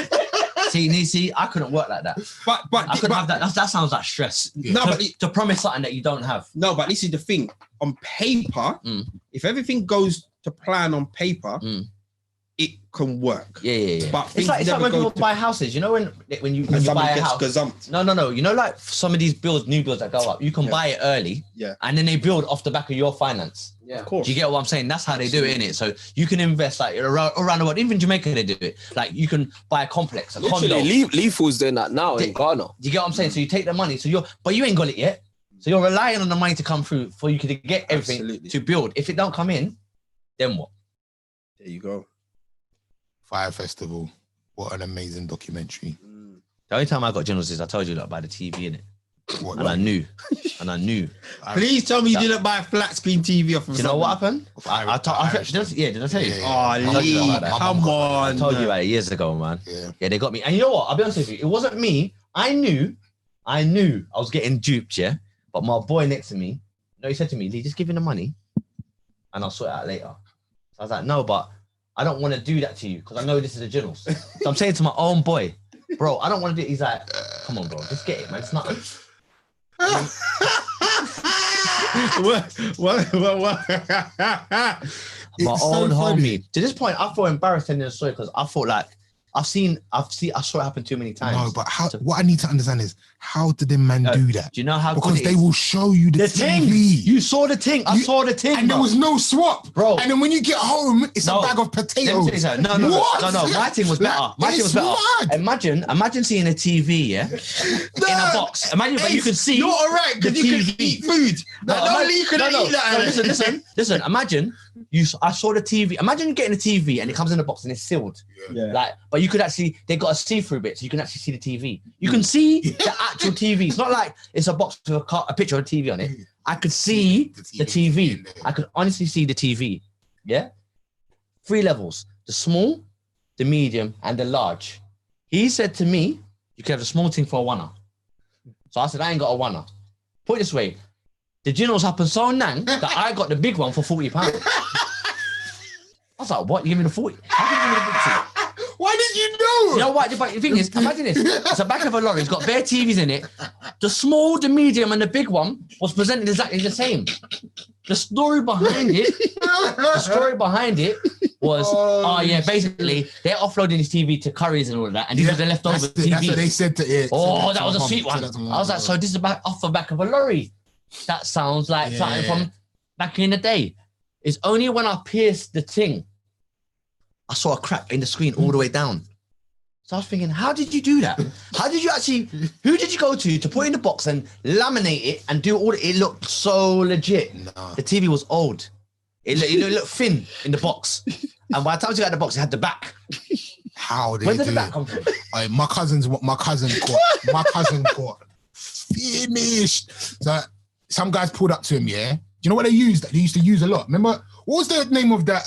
S3: See, I couldn't work like that.
S1: But
S3: I couldn't have that. That sounds like stress.
S1: No, but
S3: to promise something that you don't have.
S1: no, but this is the thing. On paper, if everything goes to plan on paper, it can work.
S3: Yeah.
S1: But
S3: It's
S1: things
S3: like
S1: never
S3: when
S1: go
S3: people
S1: to-
S3: buy houses. You know when you
S1: and
S3: buy
S1: somebody
S3: a
S1: gets
S3: house.
S1: gazumped.
S3: No. You know, like some of these new builds that go up, you can buy it early.
S1: Yeah.
S3: And then they build off the back of your finance.
S4: Yeah.
S1: Of course.
S3: Do you get what I'm saying? That's how they do it, innit? So you can invest like around the world. Even Jamaica, they do it. Like you can buy a complex, a condo.
S4: Literally, Leaful's doing that now in Ghana.
S3: Do you get what I'm saying? So you take the money. But you ain't got it yet. So you're relying on the money to come through for you to get everything
S1: Absolutely.
S3: to build. If it don't come in, then what?
S1: There you go.
S2: Fire Festival. What an amazing documentary.
S3: The only time I got Ginnels is I told you like by the TV in it,
S2: What,
S3: and I knew.
S1: Please tell me you didn't buy a flat screen TV off of
S3: Do you know what happened?
S2: Irish-
S3: did I tell you?
S2: Yeah.
S1: Oh,
S3: told you
S1: Lee,
S3: about that.
S1: come
S3: I
S1: on.
S3: told you about it years ago, man.
S2: Yeah.
S3: Yeah, they got me. And you know what? I'll be honest with you. It wasn't me. I knew I was getting duped, yeah. But my boy next to me, he said to me, Lee, just give him the money and I'll sort it out later. So I was like, no, but I don't want to do that to you because I know this is a Ginnels. So I'm saying to my own boy, bro, I don't want to do it. He's like, come on, bro, just get it, man. It's nothing.
S1: What?
S3: My
S2: It's so
S3: own
S2: funny.
S3: homie. To this point, I felt embarrassed telling the story because I thought like I saw it happen too many times.
S2: No, but what I need to understand is how did the man do that?
S3: Do you know how
S2: Because
S3: good it
S2: they
S3: is?
S2: will show you the
S3: thing.
S2: TV.
S3: You saw the thing. I saw the thing,
S2: And
S3: bro.
S2: there was no swap.
S3: Bro.
S2: And then when you get home, it's
S3: No.
S2: a bag of
S3: Let me
S2: potatoes.
S3: tell you something. No. My thing was better. My thing was
S2: It's
S3: better.
S2: mad.
S3: Imagine seeing a TV, yeah, in a box. Imagine, but you could see.
S1: You're all right because
S3: the
S1: you
S3: TV.
S1: could eat food. You couldn't eat that.
S3: Listen. Imagine I saw the TV. Imagine you getting a TV and it comes in a box and it's sealed.
S1: Yeah.
S3: Like, but you could actually, they got a see-through bit, so you can actually see the TV. You can see the actual TV. It's not like it's a box with a picture of a TV on it. I could see the TV. I could honestly see the TV. Yeah. 3 levels: the small, the medium, and the large. He said to me, "You can have the small thing for a $1." So I said, "I ain't got a $1." Put it this way: the Ginnels happened so nang that I got the big one for £40. I was like, "What? You give me the 40? How can you give me the big thing?"
S2: Why did you know?
S3: You know what? But the thing is, imagine this. It's the back of a lorry. It's got bare TVs in it. The small, the medium, and the big one was presented exactly the same. The story behind it was, basically, they're offloading his TV to Curry's and all of that, and these are the leftover TVs.
S2: That's what they said to it.
S3: Oh, that was a sweet one. I was like, so this is off the back of a lorry. That sounds like something from back in the day. It's only when I pierced the thing, I saw a crack in the screen all the way down. So I was thinking, how did you do that? How did you actually, who did you go to put in the box and laminate it and do all it looked so legit.
S2: Nah.
S3: The TV was old. It looked thin in the box. And by the time you got the box, it had the back.
S2: How they
S3: Where did
S2: do
S3: the back
S2: it?
S3: come from?
S2: My cousin got finished. So some guys pulled up to him, yeah. Do you know what they used? They used to use a lot. Remember, what was the name of that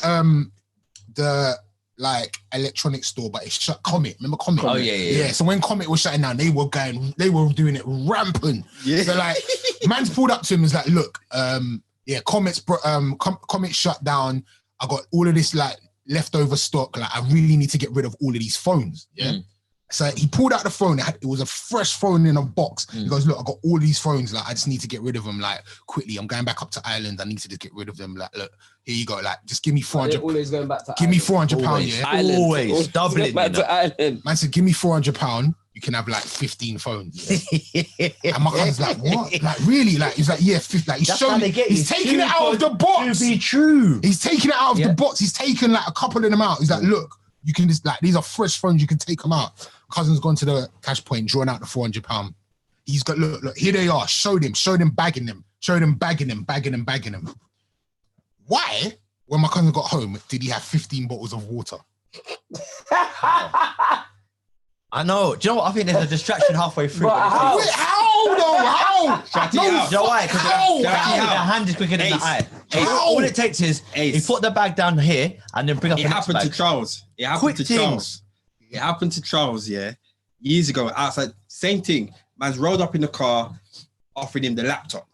S2: the like electronic store, but it's shut Comet. Remember Comet?
S3: Oh, yeah.
S2: So when Comet was shutting down, they were doing it rampant.
S1: Yeah.
S2: So like man's pulled up to him and was like, look, Comet's Comet shut down. I got all of this like leftover stock. Like, I really need to get rid of all of these phones. Yeah. So he pulled out the phone. It was a fresh phone in a box. He goes, look, I got all these phones. Like, I just need to get rid of them. Like, quickly. I'm going back up to Ireland. I need to just get rid of them. Like, look, here you go. Like, just give me 400.
S4: Always going back to
S2: Give me
S4: Ireland.
S2: £400. Yeah.
S4: Ireland.
S3: Always doubling.
S4: Back to Ireland.
S2: Man said, give me £400. You can have like 15 phones. Yeah. And my cousin's like, what? Like, really? Like, he's like, yeah, 50. Like, he's
S3: That's
S2: showing
S3: how they get
S2: he's
S3: you.
S2: taking it out of the box.
S3: To be true.
S2: He's taking it out of the box. He's taken like a couple of them out. He's like, look, you can just like, these are fresh phones. You can take them out. Cousin's gone to the cash point, drawn out the £400. He's got, look, here they are. Showed him bagging them. Showed him bagging them. Why, when my cousin got home, did he have 15 bottles of water?
S3: I know. Do you know what? I think there's a distraction halfway through.
S4: But how?
S2: Wait, how though? How?
S1: Shout
S2: No,
S1: it out.
S3: You know why? Because
S2: How?
S3: their
S2: How?
S3: hand is quicker than the
S1: Ace.
S3: eye.
S2: How?
S3: All it takes is he
S1: Ace.
S3: put the bag down here and then bring up
S1: It
S3: the next
S1: happened to
S3: bag.
S1: Charles. It happened
S3: Quick
S1: to
S3: things.
S1: Charles. It happened to Charles, yeah, years ago outside. Same thing. Man's rolled up in the car, offered him the laptop.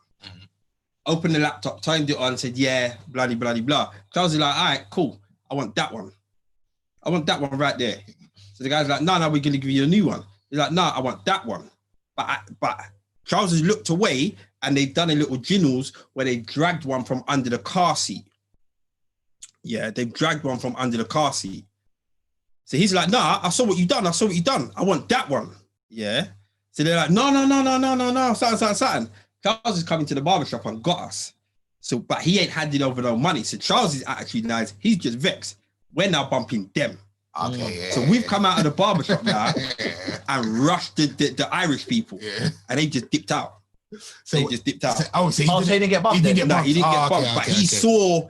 S1: Opened the laptop, turned it on, said, yeah, bloody, bloody, blah. Charles is like, all right, cool. I want that one. I want that one right there. So the guy's like, no, we're going to give you a new one. He's like, no, I want that one. But Charles has looked away and they've done a little jinnles where they dragged one from under the car seat. Yeah, they've dragged one from under the car seat. So he's like, nah, I saw what you done. I want that one. Yeah. So they're like, no, something. Charles is coming to the barbershop and got us. So, but he ain't handed over no money. So Charles' attitude now is he's just vexed. We're now bumping them.
S2: Okay.
S1: So we've come out of the barbershop now and rushed the Irish people.
S2: Yeah.
S1: And they just dipped out.
S2: So
S1: They just dipped out.
S2: So
S3: So he didn't get bumped.
S2: He didn't
S3: then?
S2: get
S1: No, he didn't get bumped, but he saw,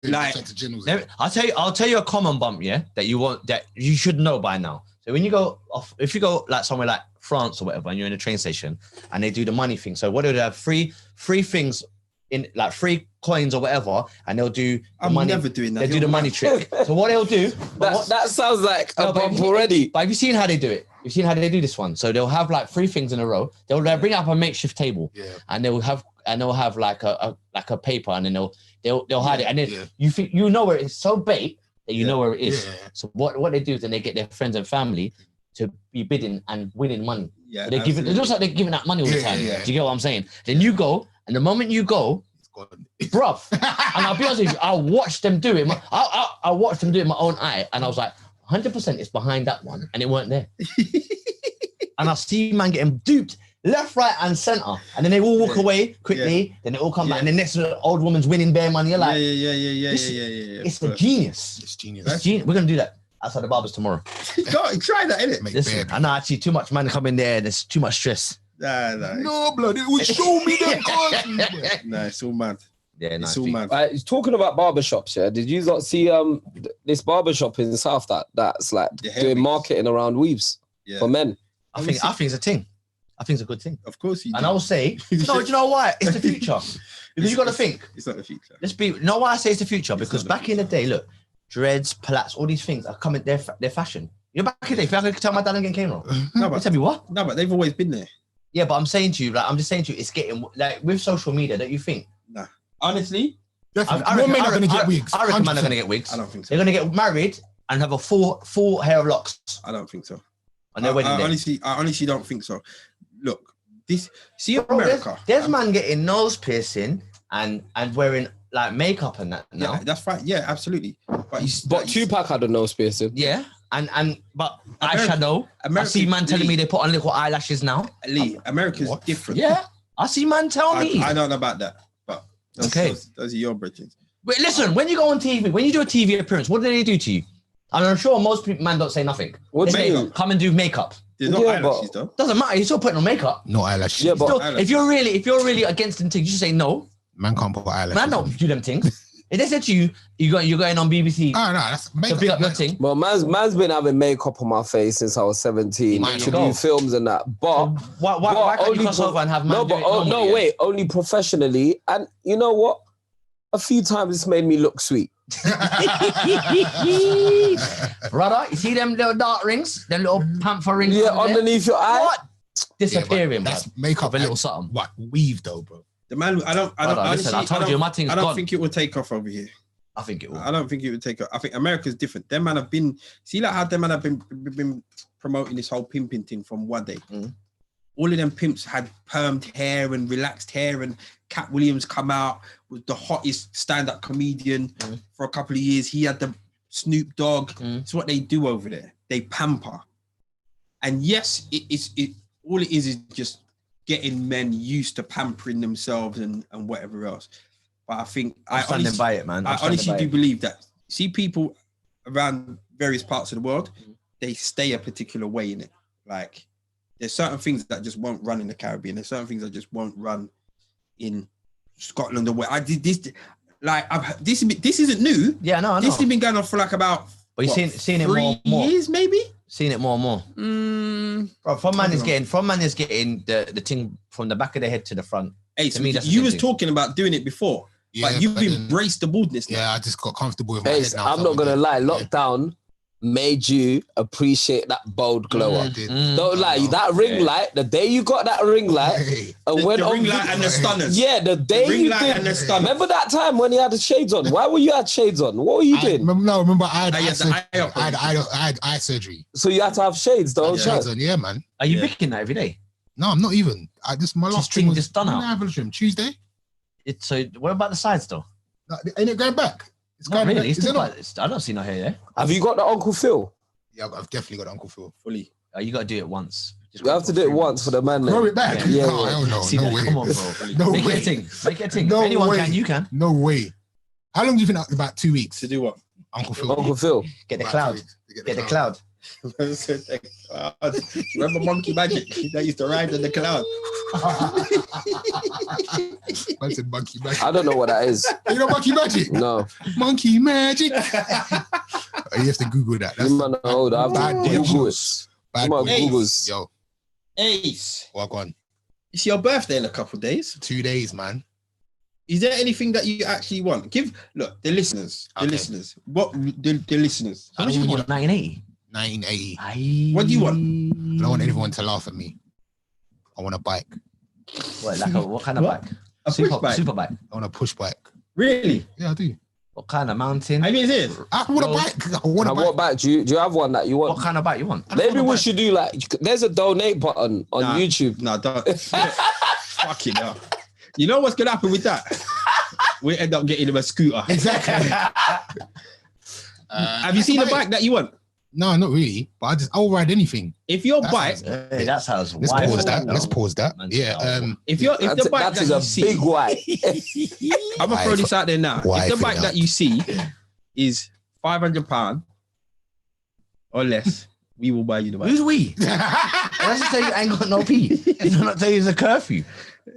S1: like,
S3: I'll tell you a common bump, yeah, that you should know by now. So when you go off, if you go like somewhere like France or whatever, and you're in a train station and they do the money thing. So what do they have? Free things in like free coins or whatever, and they'll do the
S1: I'm
S3: money.
S1: never doing that.
S3: They do the money trick. So what they'll do,
S4: That sounds like a
S3: No, but
S4: bump already.
S3: But have you seen how they do it? You've seen how they do this one. So they'll have like 3 things in a row. They'll bring up a makeshift table, and they'll have like a paper, and then they'll hide it, and then you think you know where it's so bait that you know where it is.
S2: Yeah.
S3: So what they do is then they get their friends and family to be bidding and winning money.
S1: Yeah,
S3: They give it. It looks like they're giving out money all the time.
S2: Yeah.
S3: Do you get what I'm saying? Then you go, and the moment you go, bruv, and I'll be honest with you, I watched them do it. I watched them do it in my own eye, and I was like, 100% it's behind that one, and it weren't there. And I see man getting duped left, right, and center, and then they all walk away quickly. Then they all come back, and the next old woman's winning bare money. You're like, it's a genius.
S2: It's genius.
S3: It's genius. We're gonna do that outside the barbers tomorrow.
S1: Try that, innit?
S2: Make
S3: Listen,
S2: bare-
S3: I know actually too much man come in there, and there's too much stress.
S1: Nah.
S2: No, blood. It would show me them cars.
S1: Nah, it's all mad.
S3: Yeah,
S1: It's all mad.
S4: Talking about barbershops, yeah. Did you not see this barbershop in the South that's like
S1: The hair
S4: doing
S1: wigs.
S4: marketing around weaves
S1: Yeah.
S4: for men?
S3: I think it's a thing. I think it's a good thing.
S1: Of course you do.
S3: And I will say, no, do you know why? It's the future. Because you got to think.
S1: It's not the future.
S3: You know why I say it's the future? Because back in the day, look, dreads, plaits, all these things are coming. They're fashion. You're back in the day. If I could tell my dad I'm getting camera,
S1: No,
S3: you
S1: but
S3: tell me what?
S1: they've always been there.
S3: Yeah, but I'm saying to you, it's getting like with social media. Don't you think?
S1: Nah. Honestly,
S2: Definitely. More men are going to get wigs.
S3: I reckon men are
S2: 100%.
S3: going to get wigs.
S1: I don't think so.
S3: They're going to get married and have a full hair of locks
S1: I don't think so.
S3: on their wedding day.
S1: I honestly don't think so. Look, see
S3: Bro,
S1: America.
S3: There's man getting nose piercing and wearing like makeup and that now.
S1: Yeah, that's fine. Yeah, absolutely.
S4: But Tupac had a nose piercing.
S3: Yeah, but
S1: America-
S3: eyeshadow. I see man telling me they put on little eyelashes now.
S1: Lee, America's
S2: What?
S1: different.
S3: Yeah, I see man tell me.
S1: I don't know about that, but
S3: Okay.
S1: those are your bridges.
S3: Wait, listen. When you go on TV, when you do a TV appearance, what do they do to you? And I'm sure most people, man, don't say nothing.
S4: What
S3: They
S4: do
S3: say,
S4: you mean?
S3: come and do makeup.
S1: There's no
S4: Yeah,
S1: eyelashes
S4: but-
S1: though.
S3: Doesn't matter. You're still putting on makeup.
S2: No eyelashes.
S4: Yeah, but
S3: Still,
S1: eyelashes.
S3: if you're really against them things, you say no.
S2: Man can't put eyelashes.
S3: Man, don't do them things. If they said to you, you're going on BBC
S2: No, that's
S3: to
S2: makeup.
S3: pick up your thing.
S4: well, man's been having makeup on my face since I was 17
S2: Mine
S4: to
S3: go.
S4: do films and that. But
S3: Why can't you cross over and have man
S4: no,
S3: do
S4: but
S3: it normally?
S4: no, wait, only professionally. And you know what? A few times it's made me look sweet.
S3: Brother, you see them little dark rings, them little panther rings?
S4: Yeah,
S3: under there?
S4: underneath your eye.
S3: What? Disappearing, bro.
S2: That's makeup.
S3: With a little something.
S2: What weave though, bro?
S1: The man, I don't.
S3: Brother,
S1: Honestly,
S3: listen, I told you, my thing's
S1: I don't
S3: gone.
S1: think it will take off over here.
S3: I think it will.
S1: I don't think it would take. I think America's different. Them man have been. See, like how them man have been promoting this whole pimping thing from one day. All of them pimps had permed hair and relaxed hair, and Cat Williams come out was the hottest stand-up comedian for a couple of years. He had the Snoop Dogg. It's what they do over there. They pamper, and yes, all it is just getting men used to pampering themselves and whatever else. But I think
S3: I'm standing by it, man.
S1: I honestly do believe that. See, people around various parts of the world, they stay a particular way in it. Like, there's certain things that just won't run in the Caribbean. There's certain things that just won't run in Scotland or where I did this. Like, this isn't new.
S3: Yeah, no, I know.
S1: This has been going on for like about.
S3: But you're seeing it
S1: 3
S3: more.
S1: years, maybe.
S3: Seeing it more and more. Bro, from man is getting the thing from the back of the head to the front.
S1: Hey, so you was talking about doing it before, but you've embraced the baldness now.
S2: Yeah, I just got comfortable with my
S4: Hey,
S2: head now.
S4: I'm not gonna lie. Lockdown made you appreciate that bold glow up. Don't lie. That ring light. The day you got that ring light, and
S1: The
S4: went on
S1: ring light and the stunners.
S4: Yeah, the day
S1: ring
S4: you
S1: light
S4: did.
S1: and the stunners.
S4: Remember that time when you had the shades on? Why were you had shades on? What were you doing?
S2: Remember I had
S1: I
S2: I had eye surgery.
S4: So you had to have shades, though.
S2: Shades on, yeah, man.
S3: Are you picking that every day?
S2: No, I'm not even. My last trim was
S3: just done
S2: when
S3: out.
S2: did I have a trim? Tuesday.
S3: So what about the sides though?
S2: No, ain't it going back? It's
S3: Not
S2: going
S3: really.
S2: back.
S3: It's
S2: Is it
S3: still
S2: not?
S3: quite, I don't see no hair there.
S4: Have you got the Uncle Phil?
S2: Yeah, I've definitely got Uncle Phil.
S1: fully.
S3: You got to do it once.
S4: You have to do it once for the man.
S2: Grow it back?
S4: Yeah,
S2: No,
S4: yeah.
S2: hell no.
S3: See
S2: No
S3: that?
S2: way.
S3: Come on, bro.
S2: No
S3: Make
S2: way.
S3: it a thing. Make it a thing.
S2: No
S3: If anyone
S2: way.
S3: can, you can.
S2: No way. How long do you think? About 2 weeks.
S1: To do what?
S2: Uncle Phil.
S4: Uncle Phil.
S3: Get the
S2: About
S3: cloud.
S2: 2 weeks to
S3: Get the cloud.
S1: Remember Monkey Magic? That used to ride in the cloud.
S2: I said monkey magic.
S4: I don't know what that is.
S2: You know monkey magic?
S4: No.
S2: Monkey magic. You have to Google that. That's
S4: You man are old. I have
S2: bad
S4: to Google it.
S2: visuals. Bad
S4: Come on,
S2: visuals.
S4: Googles.
S2: Yo,
S1: Ace,
S2: walk on.
S1: it's your birthday in a couple of days.
S2: 2 days, man.
S1: Is there anything that you actually want? Look, the listeners.
S2: Okay.
S1: What the listeners?
S3: How much you want? 1980.
S2: 1980.
S1: What do you want?
S2: I don't want anyone to laugh at me. I want a bike.
S3: What kind of
S1: What?
S3: bike?
S1: A push bike?
S3: Super bike.
S2: I want a push bike.
S1: Really?
S2: Yeah, I do.
S3: What kind of mountain?
S1: I mean, it is.
S2: I want a bike. I want a
S4: And
S2: bike.
S4: what back? Do you have one that you
S3: What
S4: want?
S3: kind of bike you want?
S4: Maybe we should do like. There's a donate button on
S1: Nah.
S4: YouTube.
S1: No, don't. Fucking hell. You know what's gonna happen with that? We end up getting him a scooter.
S2: Exactly.
S1: Have you seen the bike that you want?
S2: No, not really. But I'll ride anything.
S1: If your
S2: That
S1: bike,
S2: sounds-
S3: Hey, that sounds
S2: Let's
S3: wild.
S2: pause that.
S3: No.
S2: Let's pause that.
S3: Man,
S2: Yeah.
S3: no.
S1: if the bike
S4: That is
S1: you
S4: a
S1: see,
S4: big white.
S1: I'm gonna throw
S2: Wife.
S1: this out there now.
S2: Wife
S1: If the bike
S2: it
S1: that
S2: up.
S1: you see is £500 or less, we will buy you the bike.
S3: Who's we? Let's just tell you, I ain't got no pee. And I'm not telling you it's a curfew.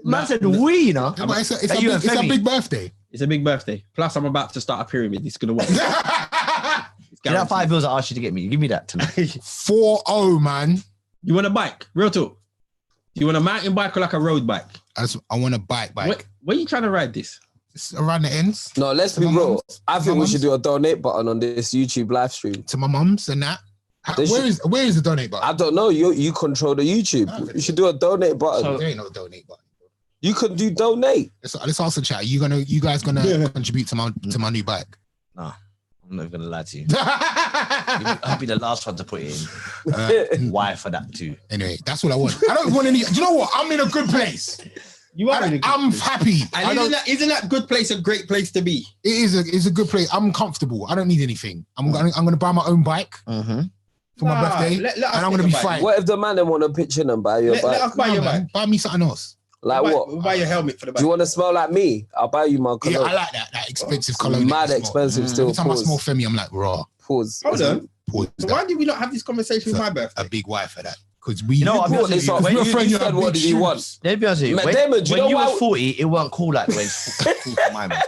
S3: Man said we, you know.
S2: But it's
S3: Are you a
S2: it's a
S3: Femi?
S2: big birthday.
S1: It's a big birthday. Plus, I'm about to start a pyramid. It's gonna work. It's
S3: Get that
S1: guaranteed.
S3: $5 I asked you to get me. Give me that tonight.
S2: 4-0, man.
S1: You want a bike? Real talk. You want a mountain bike or like a road bike?
S2: I want a bike.
S1: Where you trying to ride this?
S2: It's around the ends.
S4: No, let's be
S2: My
S4: real.
S2: mum's-
S4: I
S2: my
S4: think we
S2: mum's-
S4: should do a donate button on this YouTube live stream.
S2: To my mum's and that.
S4: They
S2: Where is the donate
S4: I
S2: button?
S4: don't know. You control the YouTube. You should do a donate button.
S2: There ain't no donate button.
S4: You can do donate.
S2: Let's also chat. You guys gonna
S1: Yeah.
S2: contribute to my new bike?
S3: No, I'm not going to lie to you. I'll be the last one to put it in. Why for that too?
S2: Anyway, that's what I want. I don't want any. Do you know what? I'm in a good place.
S1: You are in a good
S2: I'm
S1: place.
S2: happy. I
S1: And
S2: don't,
S1: isn't that good place a great place to be?
S2: it's a good place. I'm comfortable. I don't need anything. I'm gonna buy my own bike for my
S1: Nah,
S2: birthday,
S1: let us
S2: and I'm
S1: take
S2: gonna
S1: a
S2: be
S1: bike.
S2: fine.
S4: What if the man then want to pitch in and buy your
S1: Let
S4: bike?
S1: us buy
S2: Nah,
S1: your
S2: man,
S1: bike.
S2: buy me something else.
S4: Like what?
S1: We'll buy your helmet for the bike.
S4: Do you want to smell like me? I'll buy you my
S2: Yeah,
S4: cologne.
S2: I like that expensive cologne.
S4: Mad
S2: that you smell.
S4: expensive still.
S2: Every time I
S4: Pause.
S2: smell Femi, I'm like, raw.
S4: Pause.
S1: Hold on.
S2: Pause
S1: So
S2: that.
S1: why did we not have this conversation with my birthday?
S2: A big wife for that. Because we,
S3: You know what,
S4: You
S3: I'll
S4: brought
S3: be
S4: this
S3: honest
S4: up.
S3: with
S2: You're
S4: You
S2: afraid you
S4: said
S2: have
S4: what
S2: big
S4: did you
S2: shoes.
S4: want?
S3: Let me be honest with you.
S4: Man,
S3: When,
S4: Damon, do you
S3: when
S4: know
S3: you
S4: why-
S3: were 40, it weren't cool like when it's cool for my man.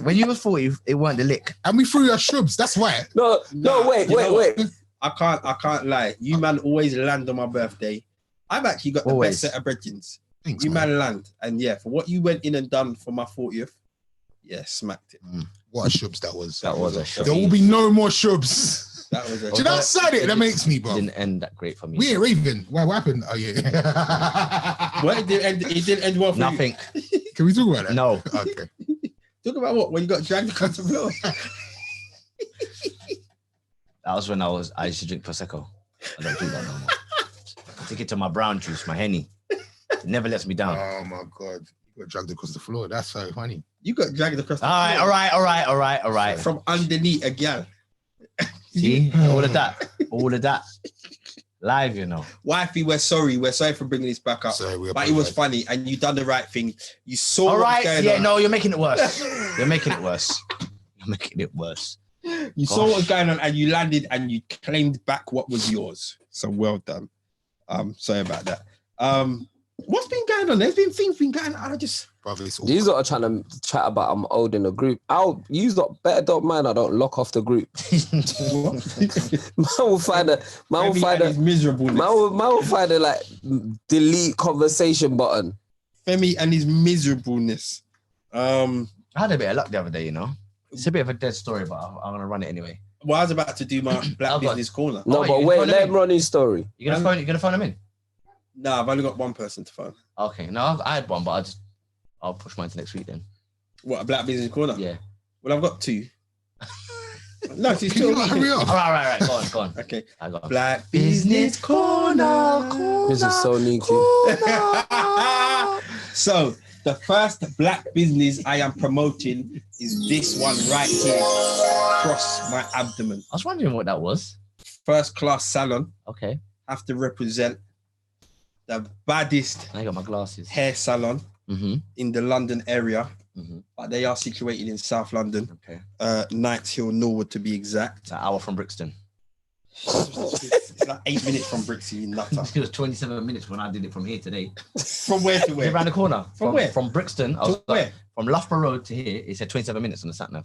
S3: When you was 40, it weren't the lick.
S2: And we threw your shrubs. That's why.
S4: No,
S1: Nah,
S4: wait.
S1: you know what? I can't lie. You man always land on my birthday. I've actually got the
S3: Always.
S1: best set of brethrens.
S2: Thanks,
S1: You
S2: man.
S1: man land. And yeah, for what you went in and done for my 40th, yeah, smacked it.
S2: What a shrubs that was.
S3: That was a shot.
S2: There will be no more shrubs.
S1: That was a
S2: Do you know how sad it that makes me, bro?
S3: Didn't end that great for me.
S2: We ain't raving. What happened? Oh yeah.
S1: Well, it didn't end well for you.
S3: Nothing.
S2: Can we talk about that?
S3: No.
S2: Okay.
S1: Talk about what? When you got dragged across the floor?
S3: That was when I used to drink Prosecco. I don't do that no more. Take it to my brown juice, my Henny. It never lets me down.
S2: Oh my God. You got dragged across the floor. That's so funny.
S1: You got dragged across the
S3: All right,
S1: floor.
S3: all right.
S1: From underneath a gal.
S3: See, all of that. Live, you know.
S1: Wifey, we're sorry. We're sorry for bringing this back up.
S2: Sorry,
S1: But it was funny, and you done the right thing. You saw
S3: All
S1: what's
S3: right,
S1: going
S3: yeah,
S1: on.
S3: no, you're making it worse. You're making it worse.
S1: You saw what was going on, and you landed, and you claimed back what was yours. So well done. Sorry about that. What's been going on? There's been things been going on. I just
S2: Brother, it's all
S4: These lot are trying to chat about I'm old in the group. I'll use lot better don't mind. I don't lock off the group. Man will find a
S1: miserable.
S4: man will find a like delete conversation button.
S1: Femi and his miserableness.
S3: I had a bit of luck the other day, you know. It's a bit of a dead story, but I'm gonna run it anyway.
S1: Well, I was about to do my Black
S3: Oh, God.
S1: Business Corner.
S4: No,
S3: Oh,
S4: but
S3: you
S4: wait,
S3: phone
S4: let
S3: him
S4: him run his story.
S3: You're gonna phone him in?
S1: Nah, I've only got one person to phone.
S3: Okay, no, I had one, but I'll push mine to next week then.
S1: What, a Black Business Corner?
S3: Yeah.
S1: Well, I've got two. No, it's
S2: Can
S1: two.
S2: you not hurry
S3: All
S2: up?
S3: right. Go on.
S1: Okay.
S3: I got
S1: Black Business Corner.
S4: This is so neaky.
S1: So, the first black business I am promoting is this one right here, across my abdomen.
S3: I was wondering what that was.
S1: First class salon.
S3: Okay.
S1: Have to represent the baddest
S3: I got my glasses.
S1: hair salon
S3: Mm-hmm.
S1: in the London area,
S3: Mm-hmm.
S1: but they are situated in South London,
S3: Okay.
S1: Knights Hill, Norwood to be exact.
S3: It's an hour from Brixton.
S1: It's like 8 minutes from Brixie, you nutter.
S3: It was 27 minutes when I did it from here today.
S1: From where to
S3: Is it
S1: where?
S3: around the corner?
S1: From where?
S3: From Brixton. I
S1: To
S3: was
S1: where?
S3: From Loughborough Road to here, it said 27 minutes on the sat nav.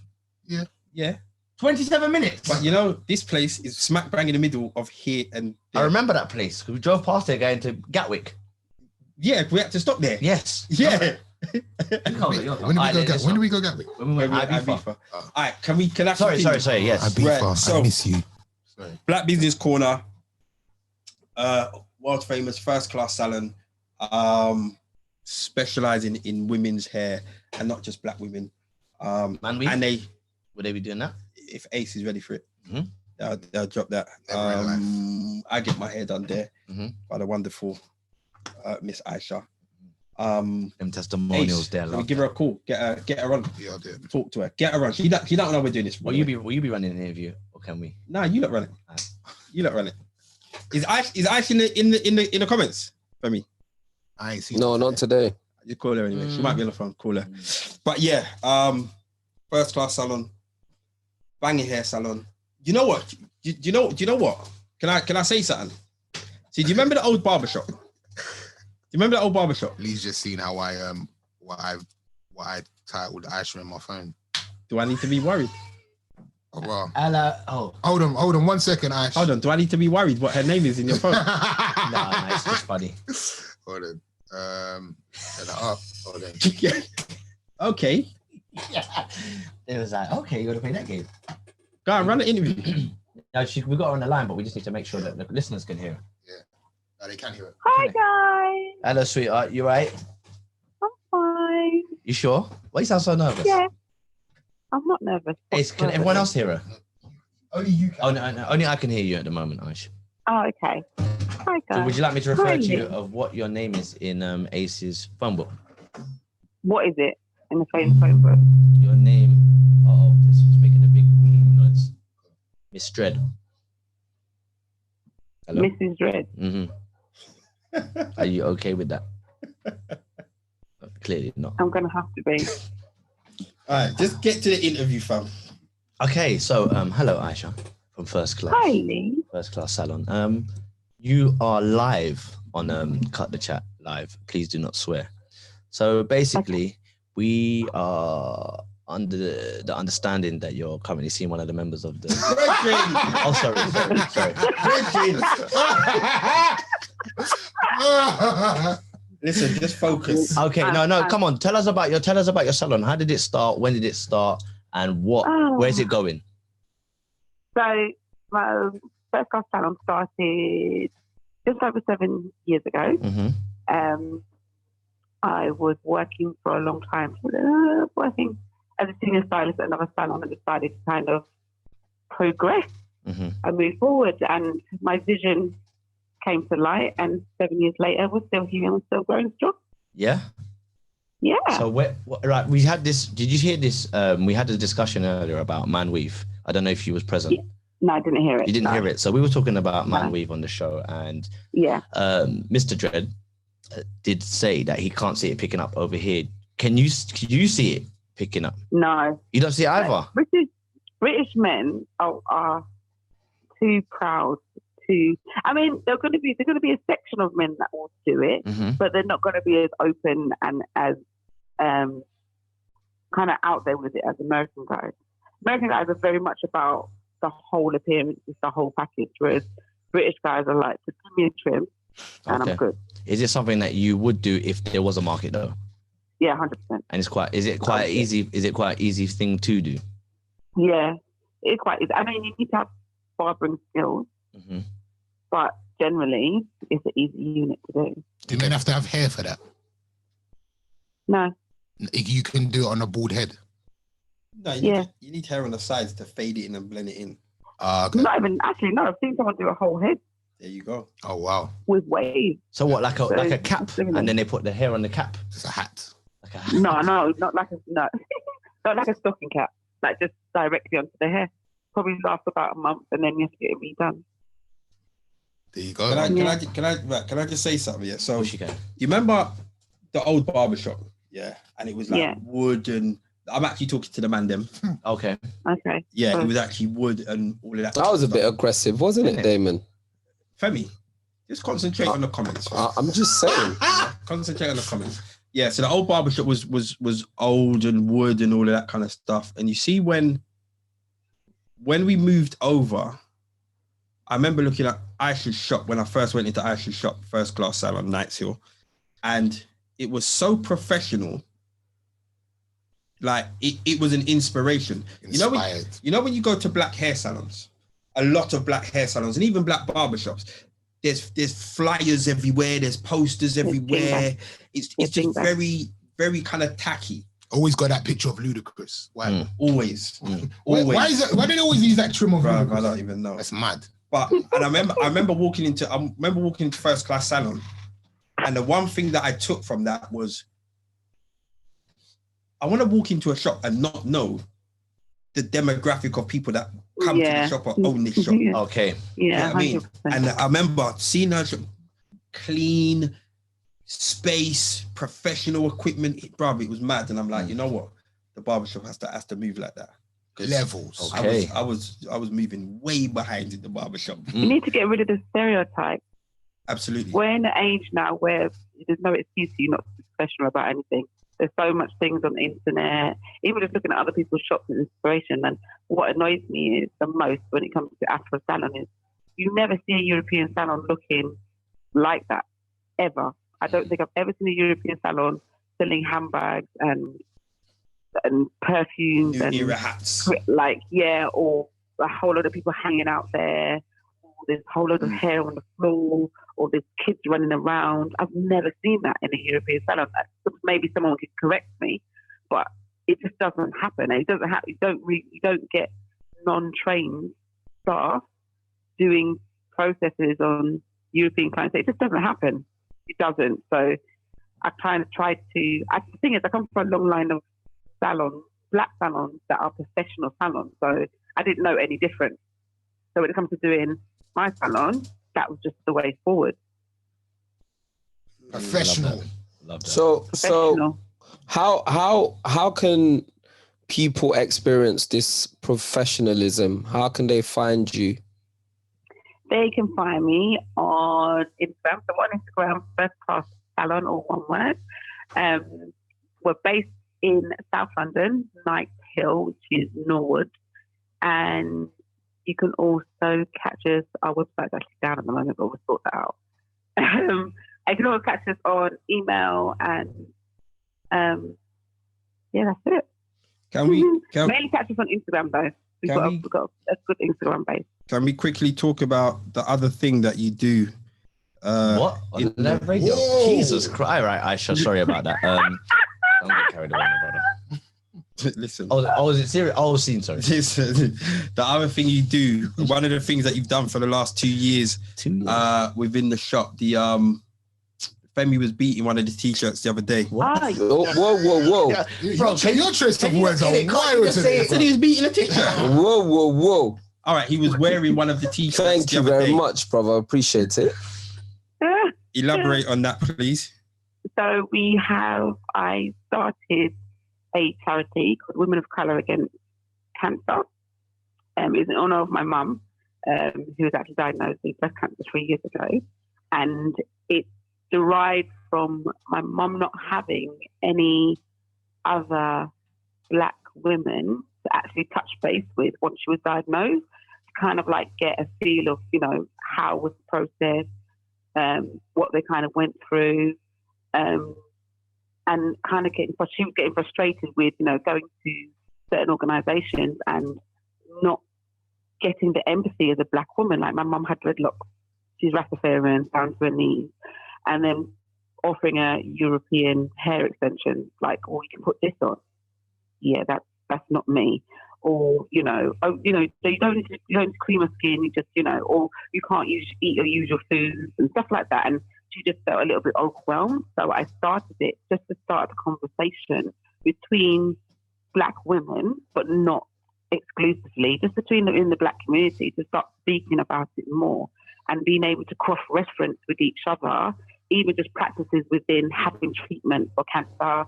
S1: Yeah.
S3: 27 minutes.
S1: But you know, this place is smack bang in the middle of here and
S3: I
S1: there.
S3: remember that place because we drove past there going to Gatwick.
S1: Yeah, we had to stop there.
S3: Yes.
S1: Yeah.
S3: You can't- you can't-
S2: When
S3: Alright,
S2: did
S3: listen.
S2: we go Gatwick?
S3: When we went
S1: Maybe
S3: Ibiza.
S1: Ibiza. All right, can I
S3: Sorry,
S1: continue?
S3: yes.
S2: Ibiza,
S1: Right, so-
S2: I miss you. Sorry.
S1: Black Business Corner, world famous first class salon, specializing in women's hair and not just black women.
S3: Man,
S1: And they,
S3: would they be doing that?
S1: if Ace is ready for it,
S3: Mhm.
S1: they'll drop that.
S2: Never in
S1: I get my hair done there
S3: Mhm.
S1: by the wonderful Miss Aisha.
S3: Them testimonials
S1: Ace,
S3: there.
S1: can we
S3: Love.
S1: give her a call? Get her on.
S2: Yeah, I did.
S1: Talk to her. Get her on. She don't know we're doing this.
S3: Will you be running an interview or can we?
S1: Nah, you lot run it.
S3: Alright.
S1: You lot run it. Is Aisha in the comments for me?
S2: I ain't seen
S4: No,
S2: it.
S4: not today.
S1: You call her anyway. She
S3: Mm.
S1: might be on the phone. Call her. But yeah, first class salon, banging hair salon. You know what? Do you know what? Can I say something? See, do you remember the old barbershop? Do you remember the old barbershop?
S2: Lee's just seen how I what I titled Aisha in my phone.
S1: Do I need to be worried?
S2: Oh, wow.
S3: Ella. Oh,
S2: Hold on 1 second, Ash.
S1: Hold on. Do I need to be worried what her name is in your phone?
S3: no, it's just funny.
S2: Hold on. Set it up. Hold on.
S1: Yeah. Okay.
S3: It was like, okay, you got to play that game.
S1: Go on, run the interview.
S3: No, we got her on the line, but we just need to make sure that the listeners can hear her.
S2: No, they can't hear it.
S5: Hi guys,
S3: Hello, sweetheart. You right?
S5: I'm fine.
S3: You sure? Why you sound so nervous?
S5: Yeah, I'm not nervous.
S3: Ace, can everyone else hear her?
S2: Only you can.
S3: Oh, no, only I can hear you at the moment, Aish.
S5: Oh, okay. Hi
S3: So
S5: guys.
S3: would you like me to refer to you
S5: Hi.
S3: of what your name is in Ace's phone book?
S5: What is it in the phone book?
S3: Your name. Oh, this is making a big noise. Miss Dread. Hello.
S5: Mrs. Red.
S3: Mm-hmm. Are you okay with that? Clearly not.
S5: I'm gonna have to be.
S1: All right, just get to the interview, fam.
S3: Okay, so hello, Aisha from First Class.
S5: Hi Lee.
S3: First Class Salon. You are live on Cut the Chat live. Please do not swear. So basically, we are under the understanding that you're currently seeing one of the members of the. Oh, sorry.
S1: Listen, just focus.
S3: Okay, no, come on. Tell us about your salon. How did it start? When did it start? And
S5: Oh.
S3: where's it going?
S5: So my first class salon started just over 7 years ago.
S3: Mm-hmm.
S5: I was working for a long time, as a senior stylist at another salon, I decided to kind of progress
S3: Mm-hmm.
S5: and move forward. And my vision came to light. And 7 years later, we're still here and still growing strong.
S3: Yeah.
S5: Yeah.
S3: So right, we had this. Did you hear this? We had a discussion earlier about Manweave. I don't know if you was present.
S5: Yeah. No, I didn't hear it.
S3: You didn't hear it. So we were talking about
S5: No.
S3: Manweave on the show, and
S5: Yeah.
S3: Mr. Dread did say that he can't see it picking up over here. Can you see it picking up?
S5: No.
S3: You don't see it either.
S5: British men are too proud to. I mean, there's going to be a section of men that will do it,
S3: Mm-hmm.
S5: but they're not going to be as open and as kind of out there with it as American guys. American guys are very much about the whole appearance, it's the whole package, whereas British guys are like, just give me a trim and
S3: Okay.
S5: I'm good.
S3: Is it something that you would do if there was a market though?
S5: Yeah, 100%.
S3: And is it quite easy? Is it quite an easy thing to do?
S5: Yeah, it's quite easy. I mean, you need to have barbering skills,
S3: Mm-hmm.
S5: but generally, it's an easy unit to do.
S2: Do men have to have hair for that?
S5: No,
S2: You can do it on a bald head.
S1: No, you,
S5: Yeah.
S1: you need hair on the sides to fade it in and blend it in.
S2: Okay.
S5: not even, actually, no, I've seen someone do a whole head
S1: There you go.
S2: Oh wow,
S5: with waves.
S3: So what, like a cap,
S5: similar.
S3: and then they put the hair on the cap?
S2: it's a hat.
S3: Like a,
S5: No, not like not like a stocking cap, like just directly onto the hair. Probably lasts about a month and then you have to get it redone.
S2: There you go.
S1: Can I just say something? Yeah. So
S3: oh, she can.
S1: you remember the old barbershop? Yeah. And it was like
S5: Yeah.
S1: wood and I'm actually talking to the man them.
S3: Okay.
S5: Okay.
S1: Yeah, it was actually wood and all of that.
S4: That was a
S1: stuff.
S4: bit aggressive, wasn't it, Damon?
S1: Femi, just concentrate on the comments.
S4: I'm just saying.
S1: Concentrate on the comments. Yeah, so the old barbershop was old and wood and all of that kind of stuff. And you see when we moved over, I remember looking at Aisha's shop when I first went into Aisha's shop, First Class Salon, Knights Hill, and it was so professional. Like it was an inspiration.
S2: Inspired.
S1: You know when you go to black hair salons, a lot of black hair salons and even black barbershops, there's flyers everywhere, there's posters everywhere. It's just very, very kind of tacky.
S2: Always got that picture of Ludacris. Why?
S1: Always.
S2: Why is that? Why do they always use that trim of
S1: Bro, I
S2: Ludacris?
S1: don't even know.
S2: That's mad.
S1: But and I remember walking into First Class Salon, and the one thing that I took from that was I want to walk into a shop and not know the demographic of people that come to the shop or own this shop.
S5: Yeah.
S3: Okay.
S1: You know
S5: Yeah,
S1: what I mean?
S5: 100%.
S1: And I remember seeing her shop, clean space, professional equipment. Bro, it was mad. And I'm like, you know what? The barbershop has to move like that. 'Cause
S2: Levels.
S3: Okay.
S1: I was moving way behind in the barbershop.
S5: You need to get rid of the stereotype.
S1: Absolutely.
S5: We're in an age now where there's no excuse for you not to be professional about anything. There's so much things on the internet, even just looking at other people's shops and inspiration. And what annoys me is the most when it comes to Afro salon is you never see a European salon looking like that, ever. I don't think I've ever seen a European salon selling handbags and perfumes
S1: New
S5: and
S1: era hats.
S5: or a whole lot of people hanging out there, or there's a whole lot of hair on the floor, or there's kids running around. I've never seen that in a European salon. Maybe someone could correct me, but it just doesn't happen. It doesn't happen. You don't get non-trained staff doing processes on European clients. It just doesn't happen. It doesn't. So I kind of tried to. The thing is, I come from a long line of salons, black salons that are professional salons. So I didn't know any different. So when it comes to doing my salon, that was just the way forward.
S2: Professional.
S3: Love that.
S4: So
S5: Professional.
S4: how can people experience this professionalism? How can they find you?
S5: They can find me on Instagram. So on Instagram, First Class Salon, or one word. We're based in South London, Knights Hill, which is Norwood. And you can also catch us, our website's actually down at the moment, but we'll sort that out. You can also catch us on email and that's it.
S1: Can we
S5: Mainly catch us on Instagram though. We've got a good Instagram base.
S1: can we quickly talk about the other thing that you do?
S3: What? On the radio?
S2: Whoa.
S3: Jesus Christ. All right, Aisha, sorry about that. Don't get carried away, my brother.
S1: Listen.
S3: Oh, is it serious? Oh, scene, sorry.
S1: Listen, the other thing you do, one of the things that you've done for the last 2 years,
S3: 2 years.
S1: within the shop, the Femi was beating one of the t-shirts the other day.
S5: Ah,
S4: Whoa.
S3: Yeah,
S2: Your choice of words are wild today.
S1: He said he was beating a t-shirt.
S4: Whoa.
S1: All right, he was wearing one of the t-shirts.
S4: Thank
S1: the
S4: you
S1: other
S4: very
S1: day.
S4: much, brother. Appreciate it.
S1: Elaborate on that, please.
S5: So I started a charity called Women of Colour Against Cancer. It's in honour of my mum, who was actually diagnosed with breast cancer 3 years ago. And it derived from my mum not having any other Black women to actually touch base with once she was diagnosed, to kind of like get a feel of, how was the process, what they kind of went through, and kind of she was getting frustrated with, going to certain organisations and not getting the empathy as a Black woman. Like my mum had dreadlocks, she's Rastafarian, down to her knees, and then offering a European hair extension, like, oh, you can put this on. Yeah, that's not me. Or, so you don't cream her skin, you just, or you can't eat your usual foods and stuff like that. And she just felt a little bit overwhelmed. So I started it just to start a conversation between Black women, but not exclusively, just between in the Black community, to start speaking about it more and being able to cross-reference with each other, even just practices within having treatment for cancer,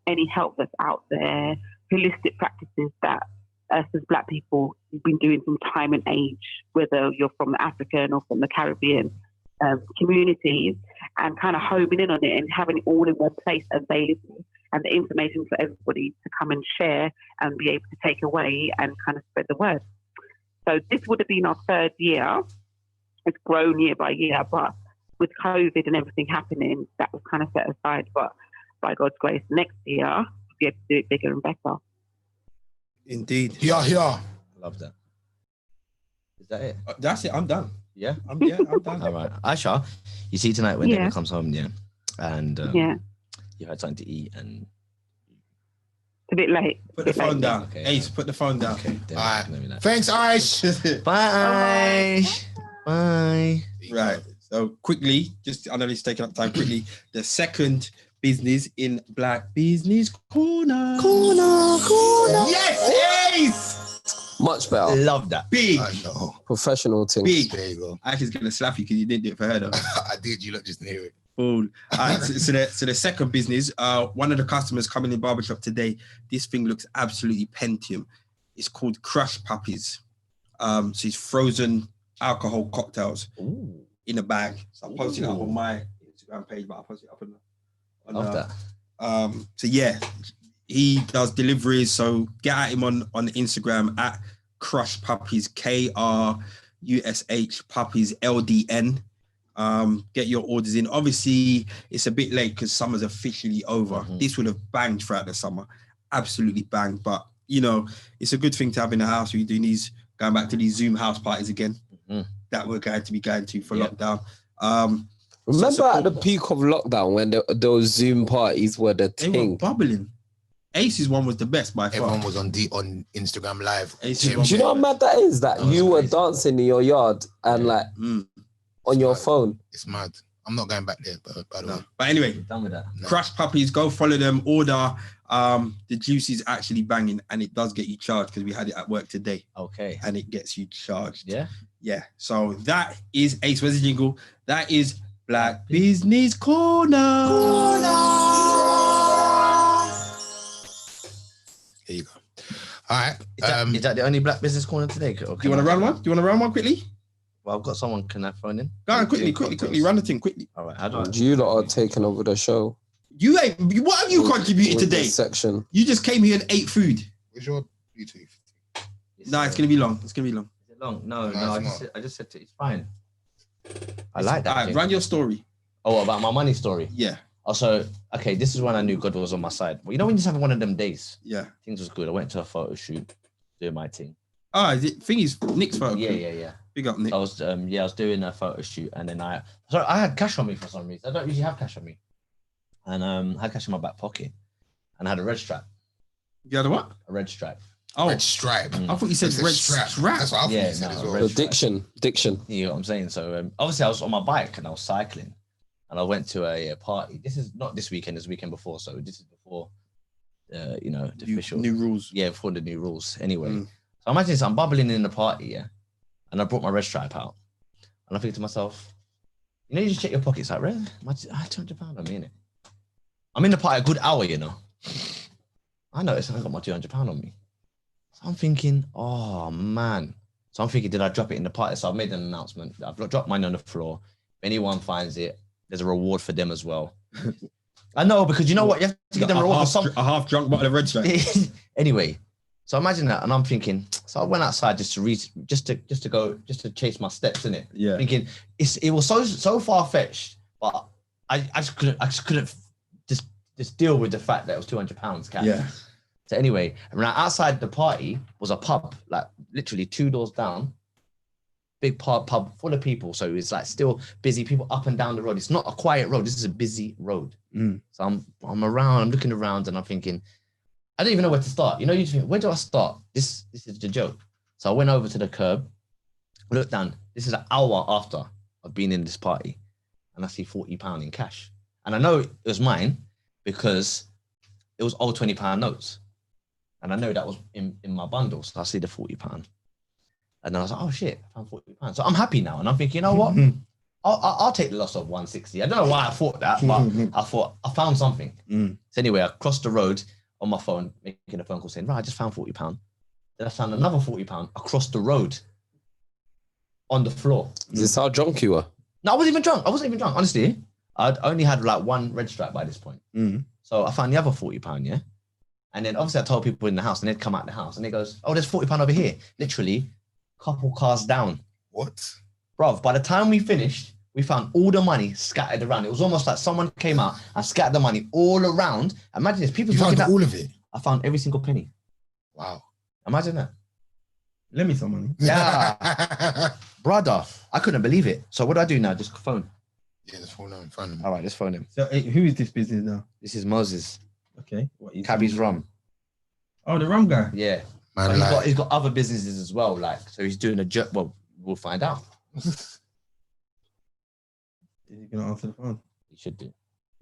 S5: any help that's out there, holistic practices that us as Black people have been doing from time and age, whether you're from the African or from the Caribbean communities, and kind of homing in on it and having it all in one place available, and the information for everybody to come and share and be able to take away and kind of spread the word. So this would have been our 3rd year. It's grown year by year, but with COVID and everything happening, that was kind of set aside. But by God's grace, next year, we'll be able to do it bigger and better.
S1: Indeed.
S2: Yeah.
S3: I love that. Is that it?
S1: That's it. I'm done.
S3: Yeah?
S1: I'm done.
S3: All right. Aisha, you see tonight when David comes home, yeah? And you had something to eat and...
S5: It's a bit late.
S1: Put the phone down.
S3: Okay.
S1: Ace, put the phone down.
S3: Okay,
S2: All right.
S3: let me know.
S2: Thanks, Aish.
S3: Bye, Aish. Bye.
S1: Right. So quickly, I know it's taking up time. Quickly, the second business in Black Business Corner. Yes, Ace.
S4: Much better.
S3: Love that.
S1: Big.
S2: I know.
S4: Professional things.
S1: Big.
S2: There you go.
S1: Actually, gonna slap you because you didn't do it for her though.
S2: I did. You lot just hear it.
S1: Fool. So the second business, one of the customers coming in barbershop today, this thing looks absolutely Pentium. It's called Crush Puppies. So it's frozen alcohol cocktails in a bag. So I'm posting it up on my Instagram page, but I'll post it up on
S3: Love that.
S1: So yeah, he does deliveries. So get at him on Instagram at Crush Puppies, KRUSH Puppies LDN. Get your orders in. Obviously, it's a bit late because summer's officially over. This would have banged throughout the summer, absolutely banged. But it's a good thing to have in the house. We're doing going back to these Zoom house parties again that we're going to be going to for lockdown.
S4: Remember at the peak of lockdown when those Zoom parties were the
S1: They
S4: thing?
S1: were bubbling. Ace's one was the best by far.
S2: Everyone was on Instagram Live.
S1: Ace's
S4: Do you know how mad that is? That
S2: was
S4: you were
S2: crazy.
S4: dancing in your yard and on your phone.
S2: It's mad. I'm not going back there, by the way.
S1: But anyway,
S3: Done with that.
S1: Crush Puppies, go follow them, order. The juice is actually banging and it does get you charged because we had it at work today
S3: Okay.
S1: and it gets you charged.
S3: Yeah.
S1: Yeah. So that is Ace. Where's the jingle? That is Black Business Corner.
S2: There you go. All right.
S3: Is that the only Black Business Corner today? Okay.
S1: Do you want to run one? Do you want to run one quickly?
S3: Well, I've got someone. Can I phone in?
S1: Go on, quickly. Run the thing quickly.
S3: All right. How do I?
S4: You lot are taking over the show.
S1: You ain't. What have you contributed
S4: With
S1: today?
S4: this section.
S1: You just came here and ate food.
S2: Where's your Bluetooth?
S1: No, it's gonna be long. It's gonna be long.
S3: Is it long? No.
S2: it's
S3: I just said it's fine. I like that.
S1: All right,
S3: thing.
S1: run your story.
S3: Oh, about my money story.
S1: Yeah.
S3: Also, okay, this is when I knew God was on my side. Well, you know when you just have one of them days,
S1: Yeah.
S3: things was good. I went to a photo shoot, doing my thing.
S1: Ah, is it thing is Nick's photo.
S3: Yeah.
S1: Big up, Nick.
S3: I was doing a photo shoot, and then I had cash on me for some reason. I don't usually have cash on me, and I had cash in my back pocket, and I had a red strap.
S1: You had a what?
S3: A red stripe.
S1: Oh,
S2: Red stripe.
S1: I thought you said
S2: It's a
S1: red
S2: strap.
S1: strap.
S2: That's what I thought
S3: Yeah,
S2: you said
S3: no,
S2: as well.
S3: red
S4: The diction.
S3: You know what I'm saying? So obviously I was on my bike and I was cycling, and I went to a party. This is not this weekend. This is the weekend before. So this is before, you know, the official
S1: New rules.
S3: Yeah, before the new rules. Anyway, so imagine this: I'm bubbling in the party, yeah, and I brought my red stripe out, and I think to myself, you know, you just check your pockets, like, red. I had £200 on me, innit? I'm in the party a good hour, you know. I noticed I got my £200 on me. So I'm thinking, oh man. So I'm thinking, did I drop it in the party? So I've made an announcement. I've dropped mine on the floor. If anyone finds it, there's a reward for them as well. I know, because you know what? You have to give them a reward for some.
S1: A half drunk bottle of red stripe.
S3: Anyway, so imagine that, and I'm thinking. So I went outside just to chase my steps in it.
S1: Yeah.
S3: Thinking it was so far fetched, but I just couldn't just deal with the fact that it was £200 cash.
S1: Yeah.
S3: So anyway, and outside the party was a pub, like literally 2 doors down, big pub full of people. So it's like still busy, people up and down the road. It's not a quiet road. This is a busy road. So I'm around, I'm looking around, and I'm thinking, I don't even know where to start. You know, you just think, where do I start? This is the joke. So I went over to the curb, looked down. This is an hour after I've been in this party, and I see £40 in cash. And I know it was mine because it was old £20 notes. And I know that was in my bundle. So I see the £40. And then I was like, oh shit, I found £40. So I'm happy now. And I'm thinking, you know what? I'll take the loss of 160. I don't know why I thought that, but I thought I found something. So anyway, I crossed the road on my phone, making a phone call saying, right, I just found £40. Then I found another £40 across the road on the floor.
S4: Is this how drunk you were?
S3: No, I wasn't even drunk. Honestly. I'd only had like one red stripe by this point. So I found the other £40, yeah? And then obviously I told people in the house, and they'd come out the house, and they goes, oh, there's £40 over here. Literally, couple cars down.
S2: What?
S3: Bruv, by the time we finished, we found all the money scattered around. It was almost like someone came out and scattered the money all around. Imagine this. People
S2: You found
S3: out.
S2: all of it?
S3: I found every single penny.
S2: Wow.
S3: Imagine that.
S1: Lend me some money.
S3: Yeah. Brother, I couldn't believe it. So what do I do now? Just phone.
S2: Yeah, let's phone him in front of him.
S3: All right, let's phone him.
S1: So who is this business now?
S3: This is Moses.
S1: Okay. What is
S3: Cabby's Rum.
S1: Oh, the rum guy.
S3: Yeah.
S2: Man,
S3: But
S2: like,
S3: he's got other businesses as well. Like, so he's doing a jerk. Well, we'll find out.
S1: Is he gonna answer the phone?
S3: He should do.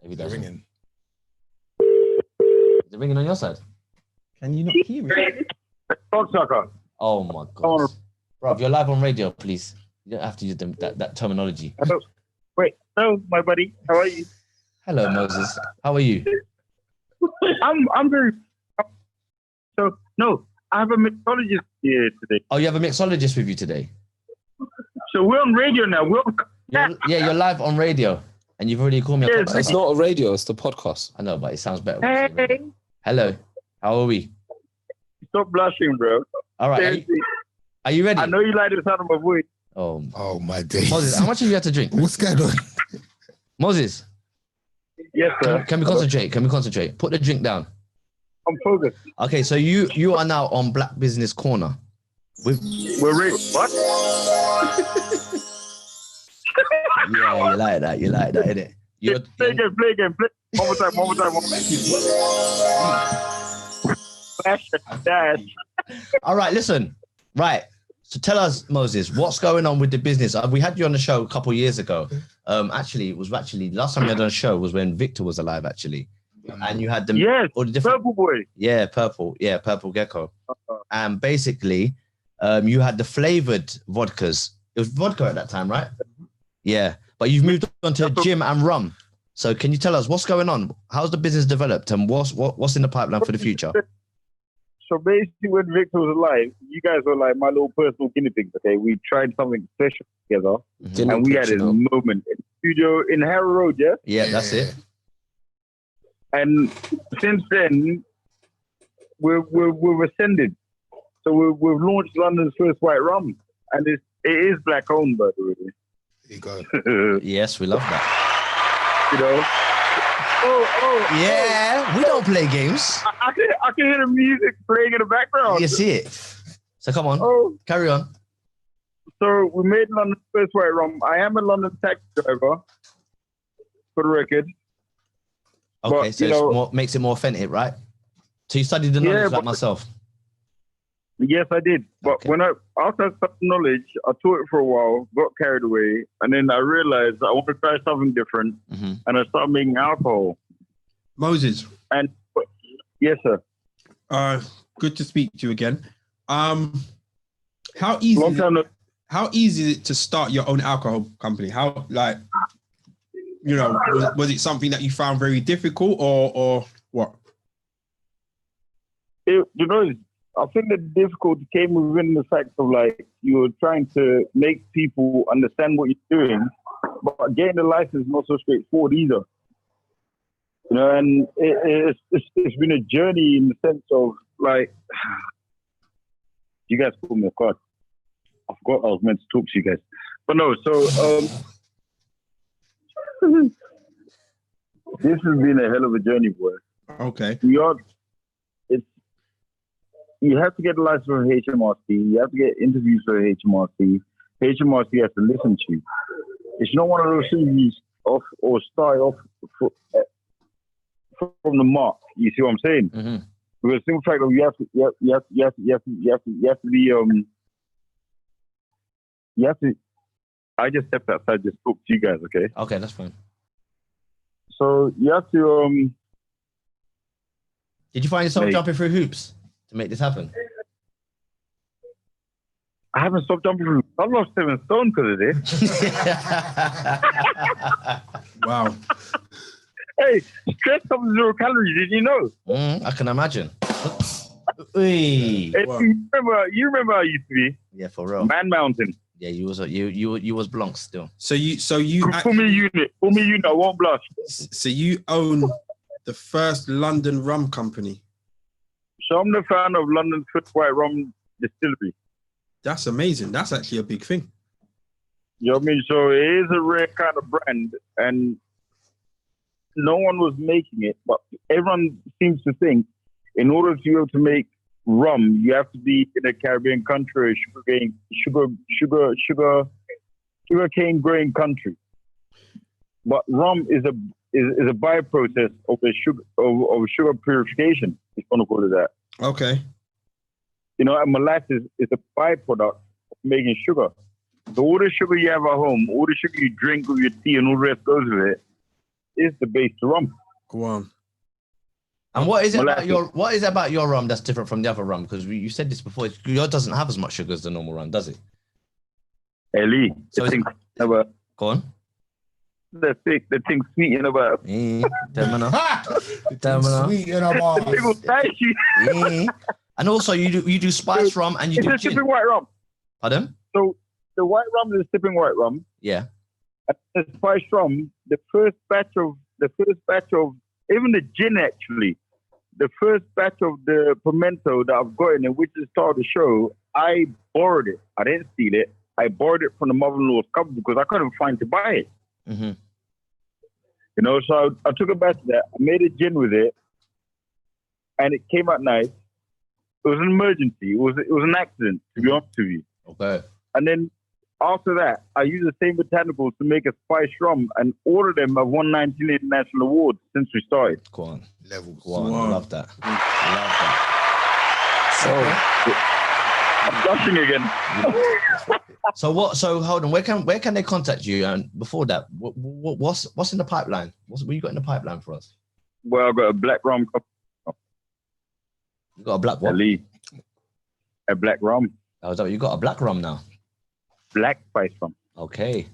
S3: Maybe
S2: they're
S3: that's
S2: ringing.
S3: Is it ringing on your side?
S1: Can you not hear it?
S6: Cocksucker.
S3: Oh my God. Bro, you're live on radio, please. You don't have to use that terminology.
S6: Hello. Wait, hello, my buddy. How are you?
S3: Hello, Moses. How are you?
S6: I'm very. So no, I have a mixologist here today.
S3: Oh, you have a mixologist with you today?
S6: So we're on radio now.
S3: You're live on radio, and you've already called me.
S6: Yes.
S3: A
S4: It's not a radio, it's the podcast.
S3: I know, but it sounds better. when you say
S6: Hey,
S3: radio. Hello. How are we?
S6: stop blushing, bro.
S3: All right.
S6: Seriously.
S3: Are you ready?
S6: I know you like the sound of my voice.
S3: Oh,
S2: Oh my days.
S3: Moses, how much have you had to drink?
S2: What's going on?
S3: Moses,
S6: Yes, sir.
S3: can we concentrate? Can we concentrate? Put the drink down.
S6: I'm focused.
S3: Okay, so you are now on Black Business Corner.
S6: We're ready. What?
S3: Yeah, you like that, innit?
S6: Play again. One more time. Flash, dash.
S3: All right, listen. Right. So tell us, Moses, what's going on with the business? We had you on the show a couple of years ago. Actually, last time you had on the show was when Victor was alive, actually. And you had them all the different
S6: Purple boy.
S3: Purple Gecko. And basically, you had the flavored vodkas. It was vodka at that time, right? Yeah. But you've moved on to gin and rum. So can you tell us what's going on? How's the business developed, and what's in the pipeline for the future?
S6: So basically, when Victor was alive, you guys were like my little personal guinea pigs. Okay, we tried something special together, and we had a moment in the studio in Harrow Road. Yeah.
S3: Yeah, that's it.
S6: And since then, we've ascended. So we've launched London's first white rum, and it is black owned, by the way.
S2: There you go.
S3: Yes, we love that.
S6: You know.
S3: Yeah, we don't play games.
S6: I can hear the music playing in the background.
S3: You see it. So come on, carry on.
S6: So we made London's first white rum. I am a London taxi driver, for the record.
S3: Okay,
S6: But,
S3: so
S6: you know,
S3: makes it more authentic, right? So you studied the knowledge
S6: Yeah,
S3: like
S6: but-
S3: myself.
S6: Yes, I did. But
S3: Okay.
S6: when after I started knowledge, I taught it for a while, got carried away, and then I realized I want to try something different,
S3: Mm-hmm.
S6: and I started making alcohol.
S1: Moses,
S6: And yes, sir.
S1: good to speak to you again. How easy?
S6: Long
S1: Is it,
S6: time.
S1: how easy is it to start your own alcohol company? How was it something that you found very difficult or what?
S6: I think the difficulty came within the fact of like you were trying to make people understand what you're doing, but getting the license is not so straightforward either. And it's been a journey in the sense of like, you guys called me a card. I forgot I was meant to talk to you guys, but no. So this has been a hell of a journey, boy.
S1: Okay.
S6: You have to get a license for HMRC. You have to get interviews for HMRC. HMRC has to listen to you. It's not one of those things off or start off from the mark. You see what I'm saying?
S3: Mm-hmm.
S6: Because the simple fact of you have to. I just stepped outside to talk to you guys. Okay.
S3: Okay, that's fine.
S6: So you have to.
S3: Did you find yourself
S6: Mate.
S3: jumping through hoops to make this happen?
S6: I haven't stopped jumping through. I've lost 7 stone because of this.
S1: Wow.
S6: Hey, stress comes 0 calories. Did you know?
S3: I can imagine. Hey.
S6: Hey,
S1: Wow.
S6: you remember how I used to be?
S3: Yeah, for real.
S6: Man Mountain.
S3: Yeah, you was Blanc still.
S1: So you
S6: Pull me unit. I won't blush.
S1: so you own the first London rum company.
S6: So I'm the founder of London's first white rum distillery.
S1: That's amazing. That's actually a big thing.
S6: You know what I mean? So it is a rare kind of brand, and no one was making it, but everyone seems to think in order to be able to make rum, you have to be in a Caribbean country, sugarcane growing country. But rum is a byprocess of a sugar purification, if you want to call it that.
S1: Okay.
S6: And molasses is a byproduct of making sugar. So all the sugar you have at home, all the sugar you drink with your tea and all the rest goes with it, is the base to rum.
S1: Go on.
S3: And what is it
S6: Molasses.
S3: about your rum that's different from the other rum? Because you said this before. Yours doesn't have as much sugar as the normal rum, does it?
S6: Ellie,
S3: So
S6: the
S3: it's-
S6: thing about
S3: Go on.
S6: the thing sweet about.
S2: Sweet in a bar.
S6: The thing will taste you.
S3: And also you do spice rum and you
S6: It's
S3: do
S6: a
S3: gin.
S6: sipping white rum.
S3: Pardon?
S6: So the white rum is a sipping white rum.
S3: Yeah.
S6: And the spice rum, the first batch of even the gin actually, the first batch of the pimento that I've got in it, which is the start of the show, I borrowed it. I didn't steal it. I borrowed it from the mother-in-law's cupboard because I couldn't find to buy it.
S3: Mm-hmm.
S6: So I took a batch of that. I made a gin with it, and it came out nice. It was an emergency. It was an accident, to be honest with you.
S3: Okay.
S6: And then after that, I used the same botanicals to make a spice rum, and all of them have won 19 international awards since we started.
S3: Go on.
S2: Levels.
S3: Go on.
S1: Wow.
S3: I love that. I
S6: I'm blushing again.
S3: love that. So hold on. Where can they contact you? And before that, what's in the pipeline? What you got in the pipeline for us?
S6: Well, I've got a black rum,
S3: You got a black one.
S6: Ali. A black rum,
S3: You got a black rum now.
S6: black spice rum.
S3: Okay.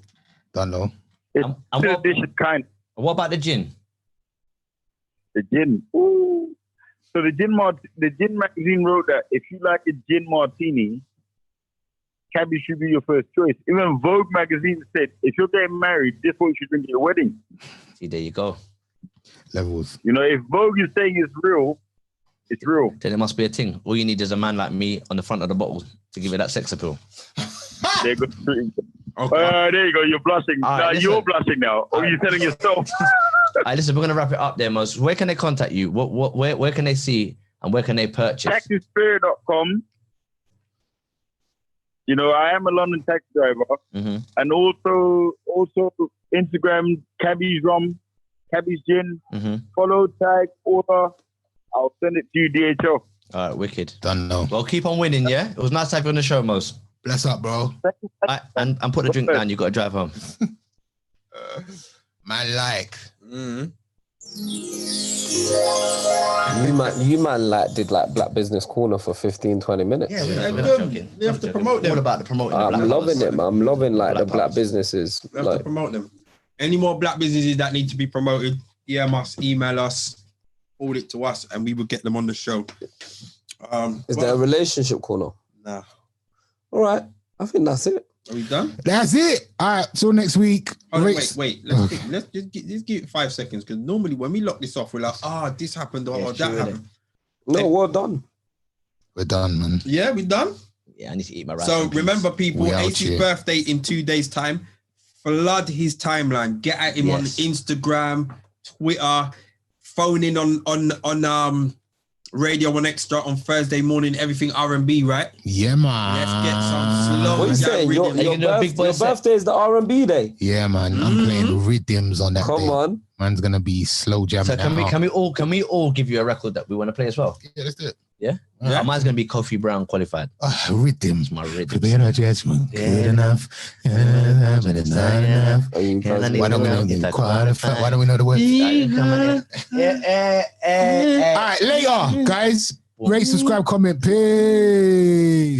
S2: Don't know.
S6: It's
S3: And
S6: the
S3: what,
S6: dish kind.
S3: what about the gin?
S6: The gin. Ooh. So the gin magazine wrote that if you like a gin martini, Cabby should be your first choice. Even Vogue magazine said, if you're getting married, this is what you should drink at your wedding.
S3: See, there you go.
S2: Levels.
S6: If Vogue is saying it's real, it's real.
S3: Then it must be a thing. All you need is a man like me on the front of the bottle to give it that sex appeal.
S6: There you go.
S1: Okay.
S6: There you go. You're blushing.
S3: All right,
S6: Now
S3: listen.
S6: you're blushing now. Or you're telling yourself.
S3: All right, listen, we're gonna wrap it up there, Mos. Where can they contact you? Where can they see and where can they purchase?
S6: Taxispirit.com. I am a London taxi driver.
S3: Mm-hmm.
S6: And also Instagram, Cabby's Rum, Cabby's Gin.
S3: Mm-hmm.
S6: Follow, tag, order. I'll send it to you, DHL.
S3: All right, wicked.
S2: Don't know.
S3: Well, keep on winning, yeah? It was nice to have you on the show, Mos.
S2: Bless up, bro.
S3: All right, and put the drink down. You got to drive home.
S2: Man, like.
S4: You man like did like Black Business Corner for 15-20 minutes.
S3: Yeah,
S1: Yeah,
S3: we're
S1: good.
S3: not joking.
S1: We have to promote them.
S3: All about the promoting. the
S4: I'm
S3: black
S4: loving
S3: powers.
S4: it, man. I'm loving like
S3: Black
S4: the black
S3: powers.
S4: businesses.
S1: We have to
S4: Like,
S1: promote them. Any more black businesses that need to be promoted, DM us, email us, forward it to us, and we will get them on the show.
S4: is there a relationship corner?
S1: Nah.
S4: All right, I think that's it.
S1: Are we done?
S2: That's it. All right. Till next week.
S1: Oh,
S2: Rates-
S1: wait. Let's just give it 5 seconds, because normally when we lock this off, we're like, this happened or
S3: Yeah,
S1: that
S3: true, innit?
S1: happened.
S4: No, well done.
S2: We're done, man.
S1: Yeah, we done.
S3: Yeah, I need to eat my rice.
S1: So
S3: and peas.
S1: remember, people,
S2: We out
S1: 80th
S2: here.
S1: birthday in 2 days' time. Flood his timeline. Get at him on
S3: Yes.
S1: Instagram, Twitter, phone in on Radio 1 Extra on Thursday morning. Everything R&B, right?
S2: Yeah, man.
S1: Let's get some slow.
S4: What are you
S1: Yeah,
S4: saying?
S1: really.
S4: Your,
S3: Are you
S4: your,
S3: gonna do a big boy
S4: your
S3: set?
S4: birthday is the R&B day.
S2: Yeah, man. I'm playing rhythms on that
S4: Come
S2: day.
S4: on.
S2: Man's gonna be slow jamming.
S3: So can
S2: that
S3: we
S2: out.
S3: can we all give you a record that we want to play as well?
S2: Yeah, let's do it.
S3: Yeah.
S1: Yeah.
S3: Mine's gonna be Kofi Brown qualified.
S2: Rhythms.
S3: It's my rhythm.
S2: Prepare no judgment. Good
S3: Yeah.
S2: enough. But it's not enough.
S4: Are you
S3: Yeah,
S2: Why don't we know the
S3: Yeah.
S2: qualified? Why don't we know the word?
S3: Yeah.
S2: All right, later, guys. Rate, subscribe, comment. Peace.